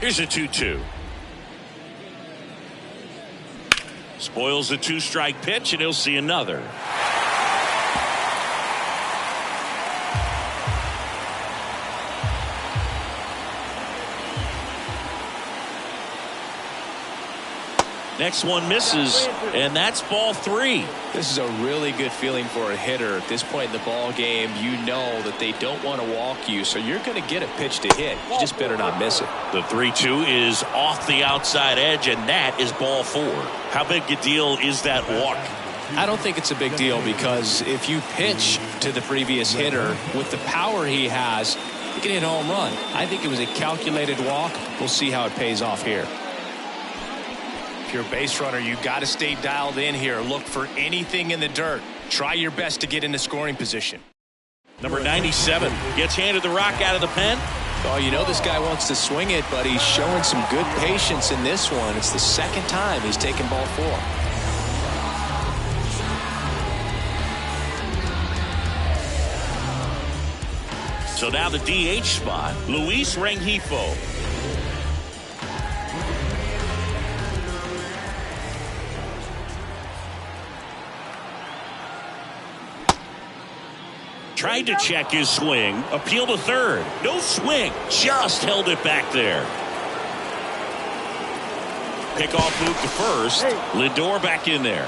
Here's a 2-2. Spoils the 2-strike pitch, and he'll see another. Next one misses, and that's ball 3.
This is a really good feeling for a hitter. At this point in the ball game, you know that they don't want to walk you, so you're going to get a pitch to hit. You just better not miss it.
The 3-2 is off the outside edge, and that is ball 4. How big a deal is that walk?
I don't think it's a big deal, because if you pitch to the previous hitter with the power he has, you can hit a home run. I think it was a calculated walk. We'll see how it pays off here. If you're a base runner, you got to stay dialed in here. Look for anything in the dirt. Try your best to get into scoring position.
Number 97 gets handed the rock out of the pen.
Oh, you know this guy wants to swing it, but he's showing some good patience in this one. It's the second time he's taken ball 4.
So now the DH spot, Luis Rengifo. Tried to check his swing, appeal to third. No swing, just held it back there. Pickoff move to first. Lindor back in there.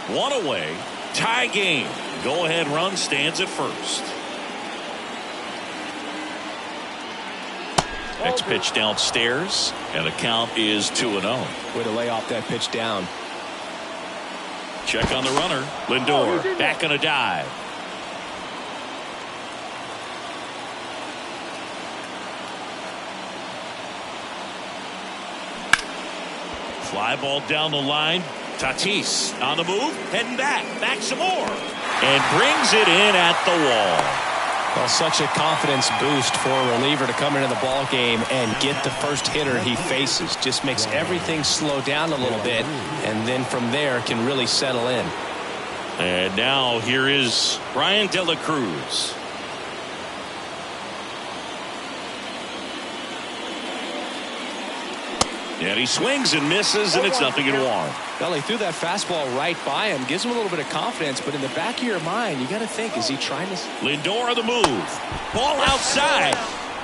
One away, tie game. Go ahead run stands at first. Next pitch downstairs, and the count is 2-0.
Way to lay off that pitch down.
Check on the runner. Lindor back on a dive. Fly ball down the line. Tatis on the move, heading back some more, and brings it in at the wall.
Well, such a confidence boost for a reliever to come into the ball game and get the first hitter he faces. Just makes everything slow down a little bit, and then from there can really settle in.
And now here is Brian De La Cruz. And he swings and misses, and it's 0-1.
Well, he threw that fastball right by him. Gives him a little bit of confidence, but in the back of your mind, you got to think, is he trying to...
Lindor on the move. Ball outside.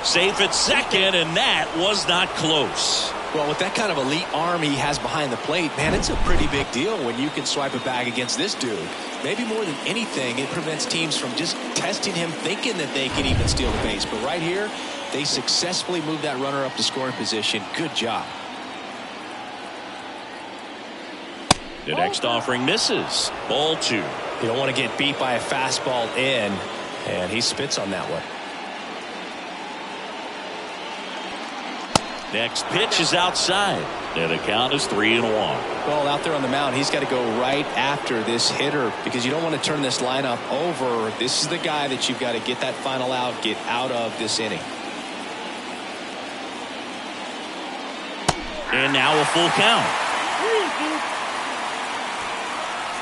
Safe at second, and that was not close.
Well, with that kind of elite arm he has behind the plate, man, it's a pretty big deal when you can swipe a bag against this dude. Maybe more than anything, it prevents teams from just testing him, thinking that they can even steal the base. But right here, they successfully moved that runner up to scoring position. Good job.
The next offering misses. Ball 2.
You don't want to get beat by a fastball in, and he spits on that one.
Next pitch is outside, and the count is 3-1.
Well, out there on the mound, he's got to go right after this hitter because you don't want to turn this lineup over. This is the guy that you've got to get that final out, get out of this inning.
And now a full count.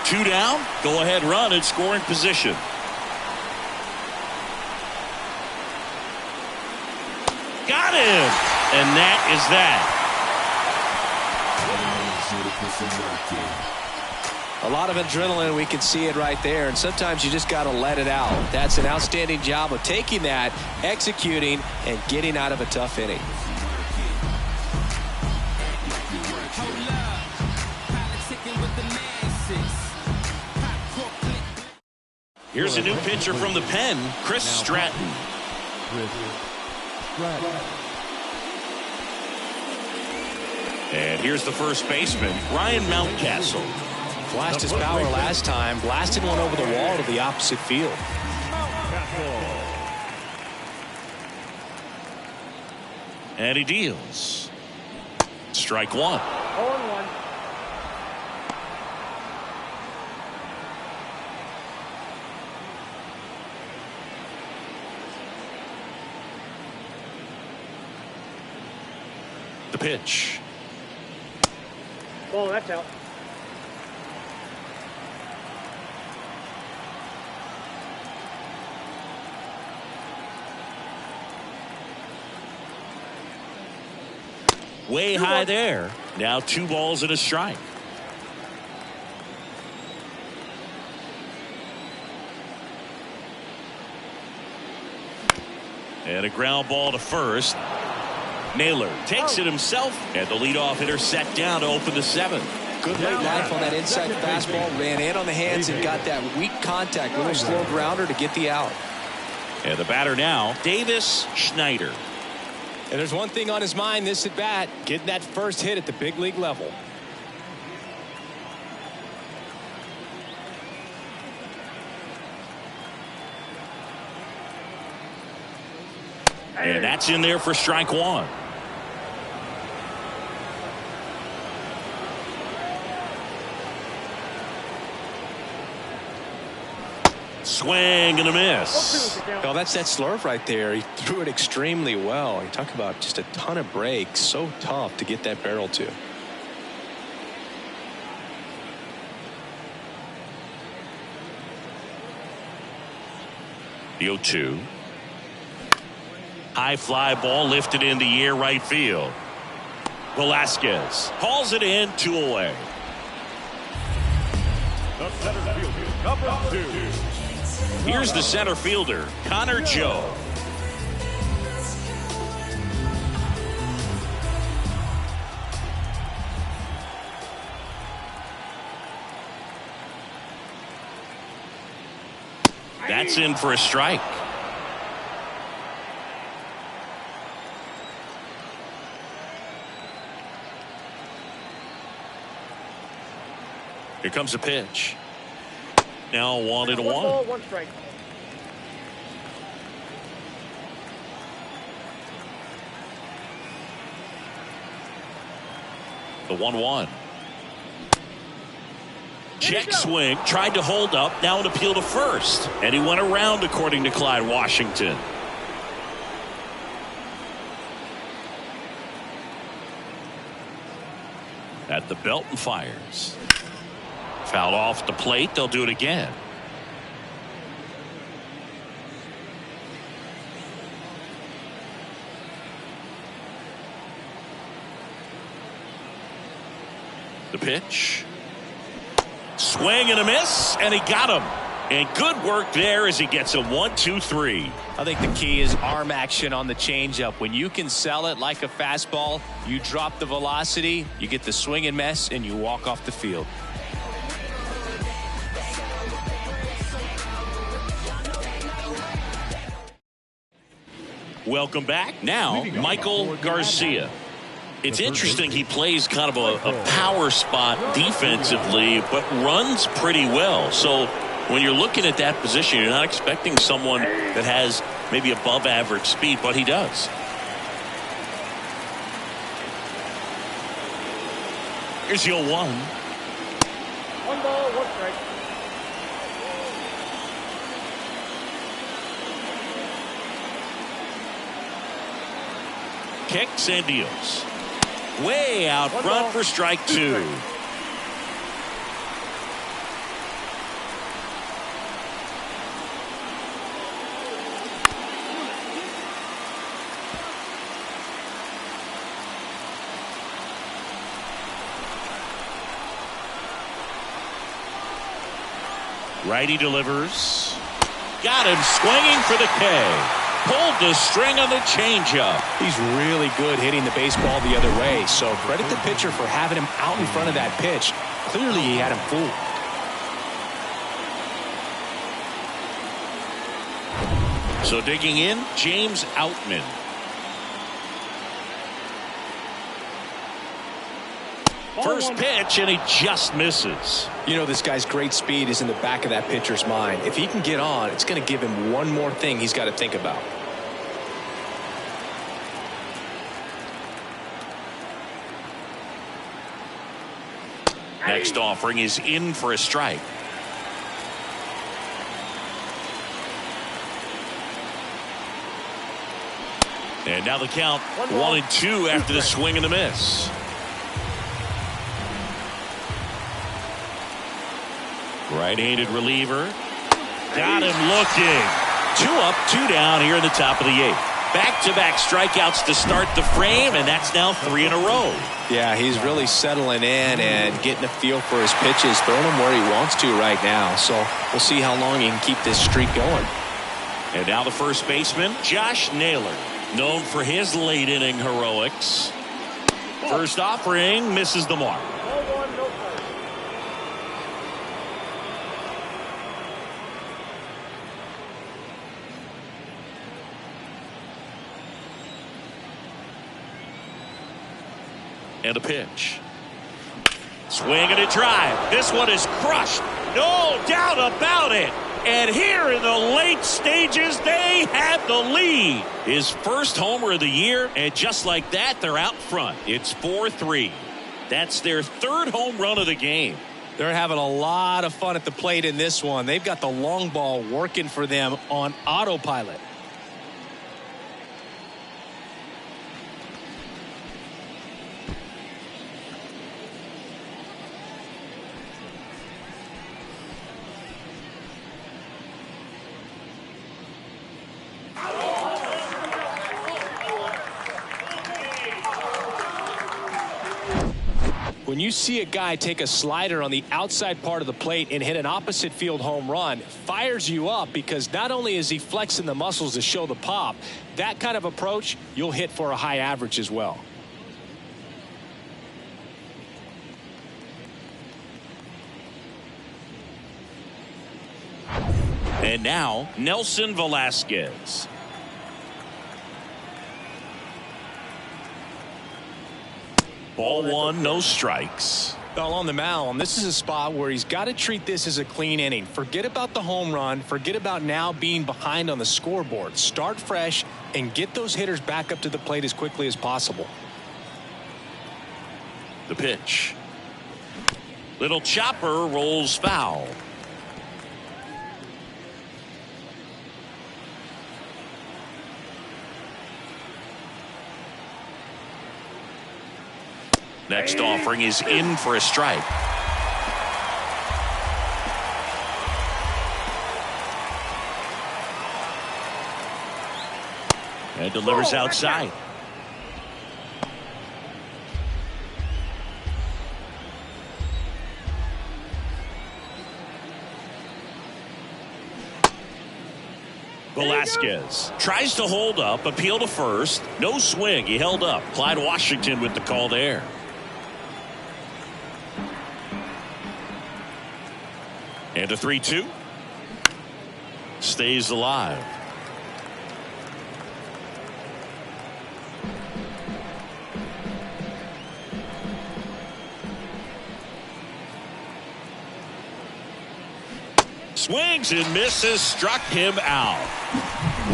2 down, go ahead run in scoring position. Got him, and that is that.
A lot of adrenaline, we can see it right there, and sometimes you just got to let it out. That's an outstanding job of taking that, executing, and getting out of a tough inning.
Here's a new pitcher from the pen, Chris Stratton. And here's the first baseman, Ryan Mountcastle.
Flashed his power last time, blasted one over the wall to the opposite field.
And he deals. Strike 1.
0-1.
The pitch.
Ball, that's out.
Way high there. Now 2 balls and a strike. And a ground ball to first. Naylor takes it himself, and the leadoff hitter set down to open the 7th.
Good late life on that inside fastball. Ran in on the hands and got that weak contact. Little slow grounder to get the out.
And the batter now, Davis Schneider.
And there's one thing on his mind this at bat, getting that first hit at the big league level.
And that's in there for strike 1. Swing and a miss.
Well, that's that slurve right there. He threw it extremely well. You talk about just a ton of breaks. So tough to get that barrel to.
The 0-2. High fly ball lifted in the air right field. Velasquez hauls it in, 2 away.
The center fielder, number 2.
Here's the center fielder, Connor Joe. That's in for a strike. Here comes a pitch. Now 1-1.
1 ball, 1 strike.
The 1-1. Check swing, tried to hold up, now an appeal to first. And he went around, according to Clyde Washington. At the belt and fires. Fouled off the plate, they'll do it again. The pitch. Swing and a miss, and he got him. And good work there as he gets a 1-2-3.
I think the key is arm action on the changeup. When you can sell it like a fastball, you drop the velocity, you get the swing and miss, and you walk off the field.
Welcome back. Now, Michael Garcia. It's interesting, he plays kind of a power spot defensively, but runs pretty well. So when you're looking at that position, you're not expecting someone that has maybe above average speed, but he does. Here's the 0-1.
1 ball, 1 strike.
Kicks and deals. Way out front for strike 2. Righty delivers. Got him swinging for the K. Pulled the string on the changeup.
He's really good hitting the baseball the other way, so credit the pitcher for having him out in front of that pitch. Clearly he had him fooled.
So digging in, James Outman. First pitch, and he just misses.
You know, this guy's great speed is in the back of that pitcher's mind. If he can get on, it's going to give him one more thing he's got to think about.
Next offering is in for a strike. And now the count 1-2 after the swing and the miss. Right-handed reliever. Got him looking. 2 up, 2 down here in the top of the 8th. Back-to-back strikeouts to start the frame, and that's now 3 in a row.
Yeah, he's really settling in and getting a feel for his pitches, throwing them where he wants to right now. So we'll see how long he can keep this streak going.
And now the first baseman, Josh Naylor, known for his late inning heroics. First offering misses the mark. And a pitch. Swing and a drive. This one is crushed. No doubt about it. And here in the late stages, they have the lead. His first homer of the year, and just like that, they're out front. It's 4-3. That's their 3rd home run of the game.
They're having a lot of fun at the plate in this one. They've got the long ball working for them on autopilot. When you see a guy take a slider on the outside part of the plate and hit an opposite field home run, fires you up because not only is he flexing the muscles to show the pop, that kind of approach, you'll hit for a high average as well.
And now, Nelson Velasquez. Ball 1, no strikes.
Well, on the mound, this is a spot where he's got to treat this as a clean inning. Forget about the home run. Forget about now being behind on the scoreboard. Start fresh and get those hitters back up to the plate as quickly as possible.
The pitch. Little chopper rolls foul. Next offering is in for a strike. And delivers outside. Velasquez tries to hold up, appeal to first. No swing. He held up. Clyde Washington with the call there. And a 3-2. Stays alive. Swings and misses, struck him out.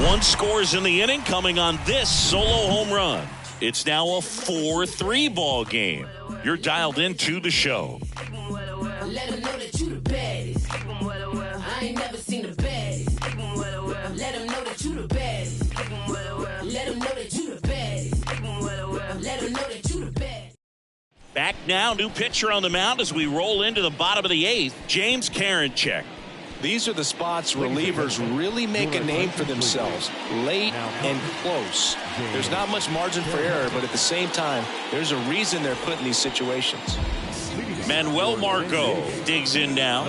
1 scores in the inning, coming on this solo home run. It's now a 4-3 ball game. You're dialed into the show.
Let them know that you the baddest. I ain't never seen the baddest. Let them know that you the baddest. Let them know that you the baddest. Let them know that you the baddest.
Back now, new pitcher on the mound as we roll into the bottom of the 8th, James Karinchak.
These are the spots relievers really make a name for themselves. Late and close. There's not much margin for error, but at the same time, there's a reason they're put in these situations.
Manuel Margot digs in now.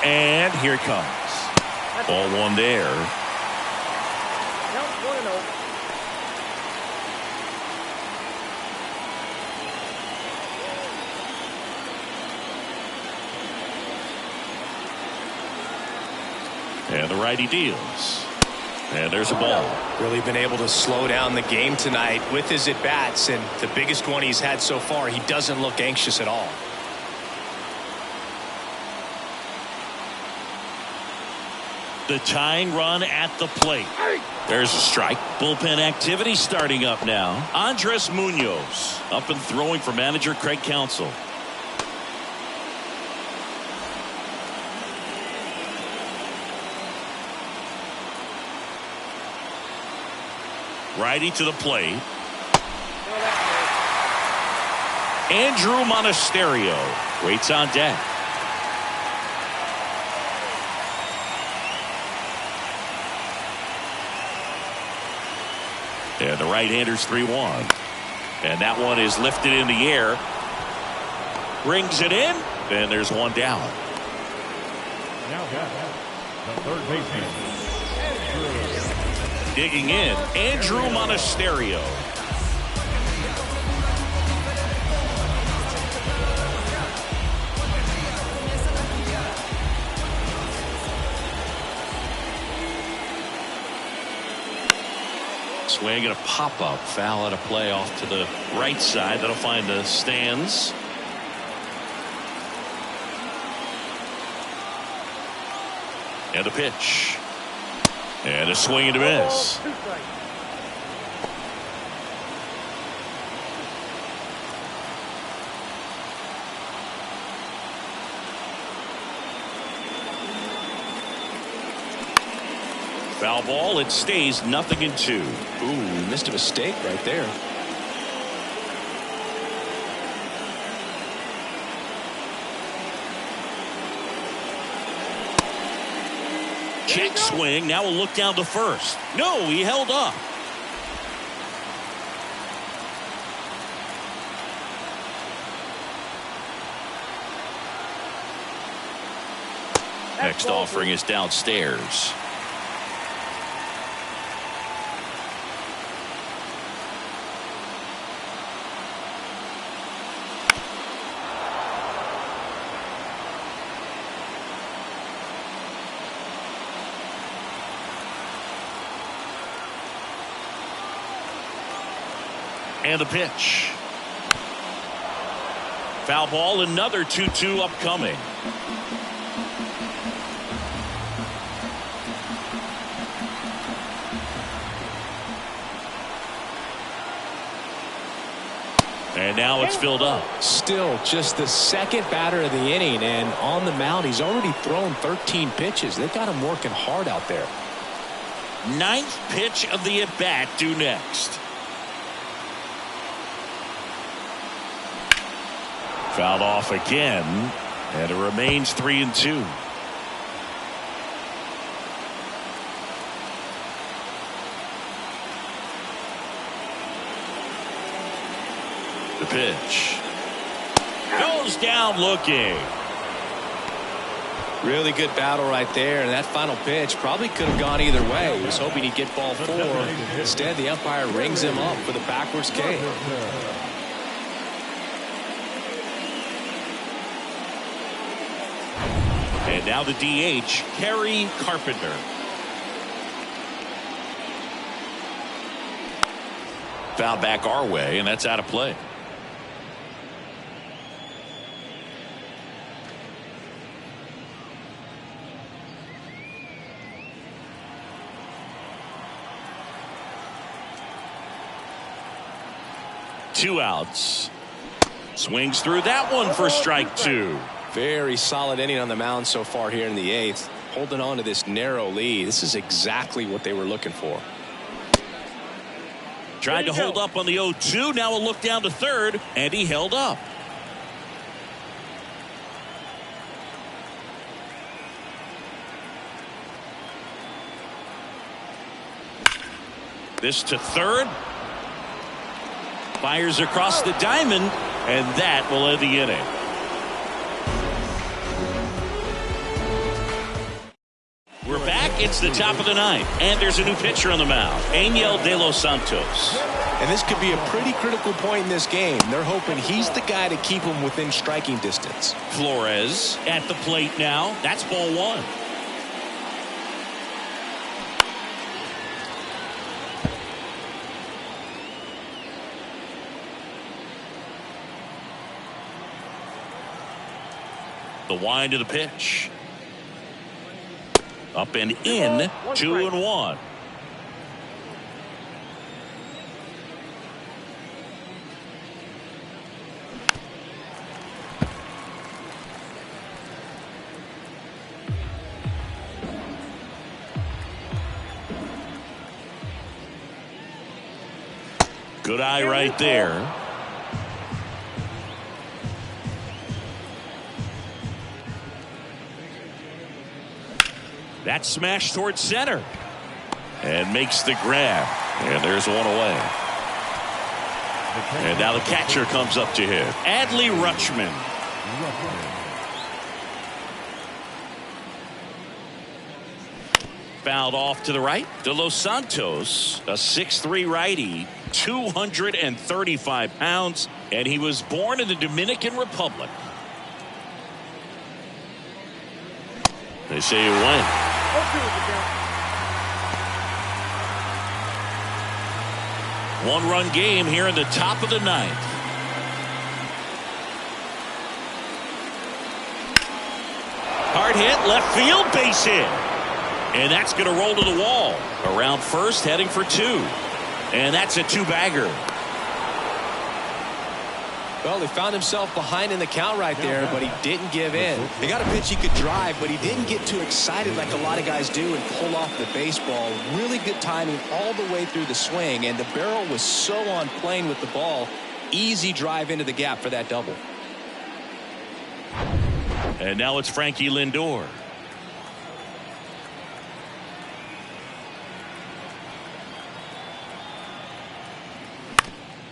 And here it comes. Ball 1 there.
Count 1-0.
And the righty deals. And there's a ball.
Really been able to slow down the game tonight with his at-bats, and the biggest one he's had so far, he doesn't look anxious at all.
The tying run at the plate. There's a strike. Bullpen activity starting up now. Andres Munoz up and throwing for manager Craig Counsell. Righty to the plate. Andrew Monasterio waits on deck. And the right-hander's 3-1. And that one is lifted in the air. Brings it in. And there's one down.
Now the third baseman.
Digging in, Andrew Monasterio. Swing and a pop-up. Foul out of play off to the right side. That'll find the stands. And a pitch. And a swing and a miss. Foul ball. It stays 0-2.
Ooh, missed a mistake right there.
Check swing. Now we'll look down to first. No, he held up. Next offering is downstairs. And the pitch. Foul ball. Another 2-2 upcoming. And now it's filled up.
Still just the second batter of the inning, and on the mound he's already thrown 13 pitches. They've got him working hard out there.
Ninth pitch of the at-bat due next. Fouled off again, and it remains 3-2. The pitch goes down looking.
Really good battle right there, and that final pitch probably could have gone either way. He was hoping he'd get ball 4. Instead, the umpire rings him up for the backwards K.
And now the DH, Kerry Carpenter. Foul back our way, and that's out of play. Two outs. Swings through that one for strike 2.
Very solid inning on the mound so far here in the 8th. Holding on to this narrow lead. This is exactly what they were looking for.
Tried to hold up on the 0-2. Now a look down to third, and he held up. This to third. Fires across the diamond, and that will end the inning. We're back. It's the top of the 9th, and there's a new pitcher on the mound, Angel De Los Santos.
And this could be a pretty critical point in this game. They're hoping he's the guy to keep them within striking distance.
Flores at the plate now. That's ball 1. The wind of the pitch. Up and in, 2-1. Good eye right there. That smash towards center. And makes the grab. And there's one away. And now the catcher comes up to hit. Adley Rutschman. Fouled off to the right. De Los Santos, a 6'3" righty, 235 pounds, and he was born in the Dominican Republic. They say he went. One-run game here in the top of the ninth. Hard hit, left field, base hit. And that's going to roll to the wall. Around first, heading for two. And that's a two-bagger.
Well, he found himself behind in the count right there, but he didn't give in. He got a pitch he could drive, but he didn't get too excited like a lot of guys do and pull off the baseball. Really good timing all the way through the swing, and the barrel was so on plane with the ball. Easy drive into the gap for that double.
And now it's Frankie Lindor.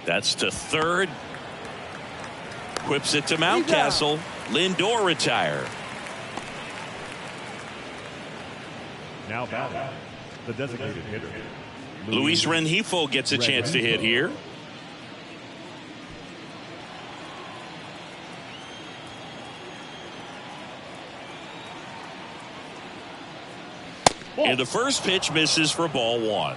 That's to third. Whips it to Mountcastle. Lindor retired.
Now batting, the designated hitter.
Luis Rengifo gets a chance to hit here. And the first pitch misses for ball one.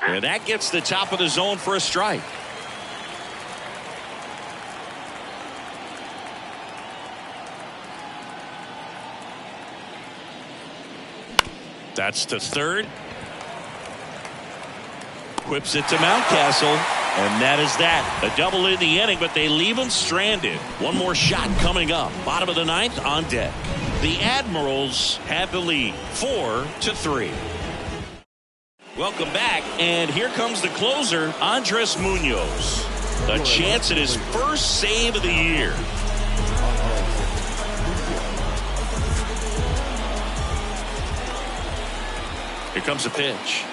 And that gets the top of the zone for a strike. That's to third. Whips it to Mountcastle. And that is that. A double in the inning, but they leave him stranded. One more shot coming up. Bottom of the ninth on deck. The Admirals have the lead 4-3. Welcome back, and here comes the closer, Andres Munoz. A chance at his first save of the year. Here comes a pitch.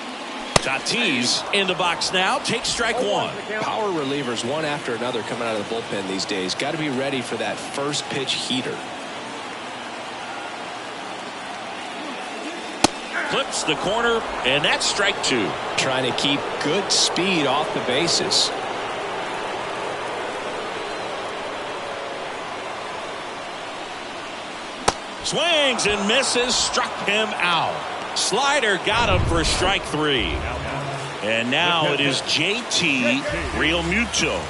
Tatis in the box now. Takes strike one.
Power relievers one after another coming out of the bullpen these days. Got to be ready for that first pitch heater.
Clips the corner, and that's strike two.
Trying to keep good speed off the bases.
Swings and misses, struck him out. Slider got him for strike three. And now it is JT Realmuto.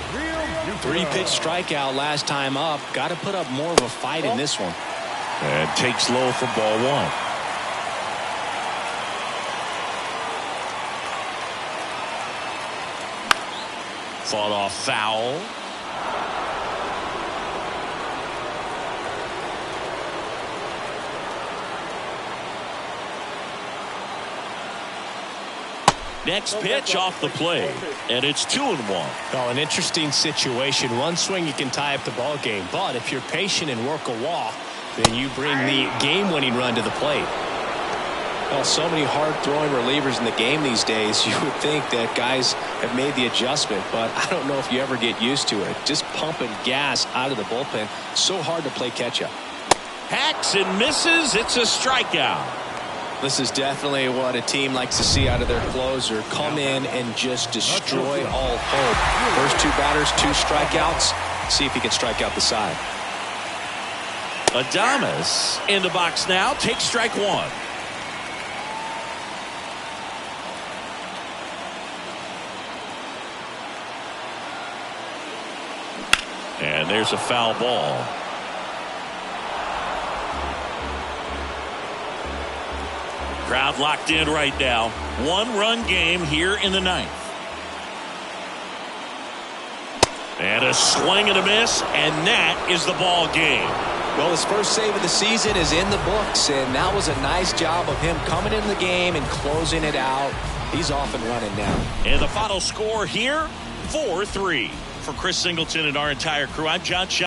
3-pitch strikeout last time up. Got to put up more of a fight in this one.
And takes low for ball one. Fought off foul. Next pitch off the plate, and it's 2-1.
Oh, an interesting situation. One swing you can tie up the ball game, but if you're patient and work a walk, then you bring the game-winning run to the plate. Well, so many hard-throwing relievers in the game these days, you would think that guys have made the adjustment, but I don't know if you ever get used to it. Just pumping gas out of the bullpen, so hard to play catch-up.
Hacks and misses. It's a strikeout.
This is definitely what a team likes to see out of their closer. Come in and just destroy all hope. First two batters, 2 strikeouts. See if he can strike out the side.
Adames in the box now. Takes strike one. And there's a foul ball. Crowd locked in right now. 1-run game here in the ninth. And a swing and a miss, and that is the ball game.
Well, his first save of the season is in the books, and that was a nice job of him coming in the game and closing it out. He's off and running now.
And the final score here, 4-3. For Chris Singleton and our entire crew, I'm John Shea.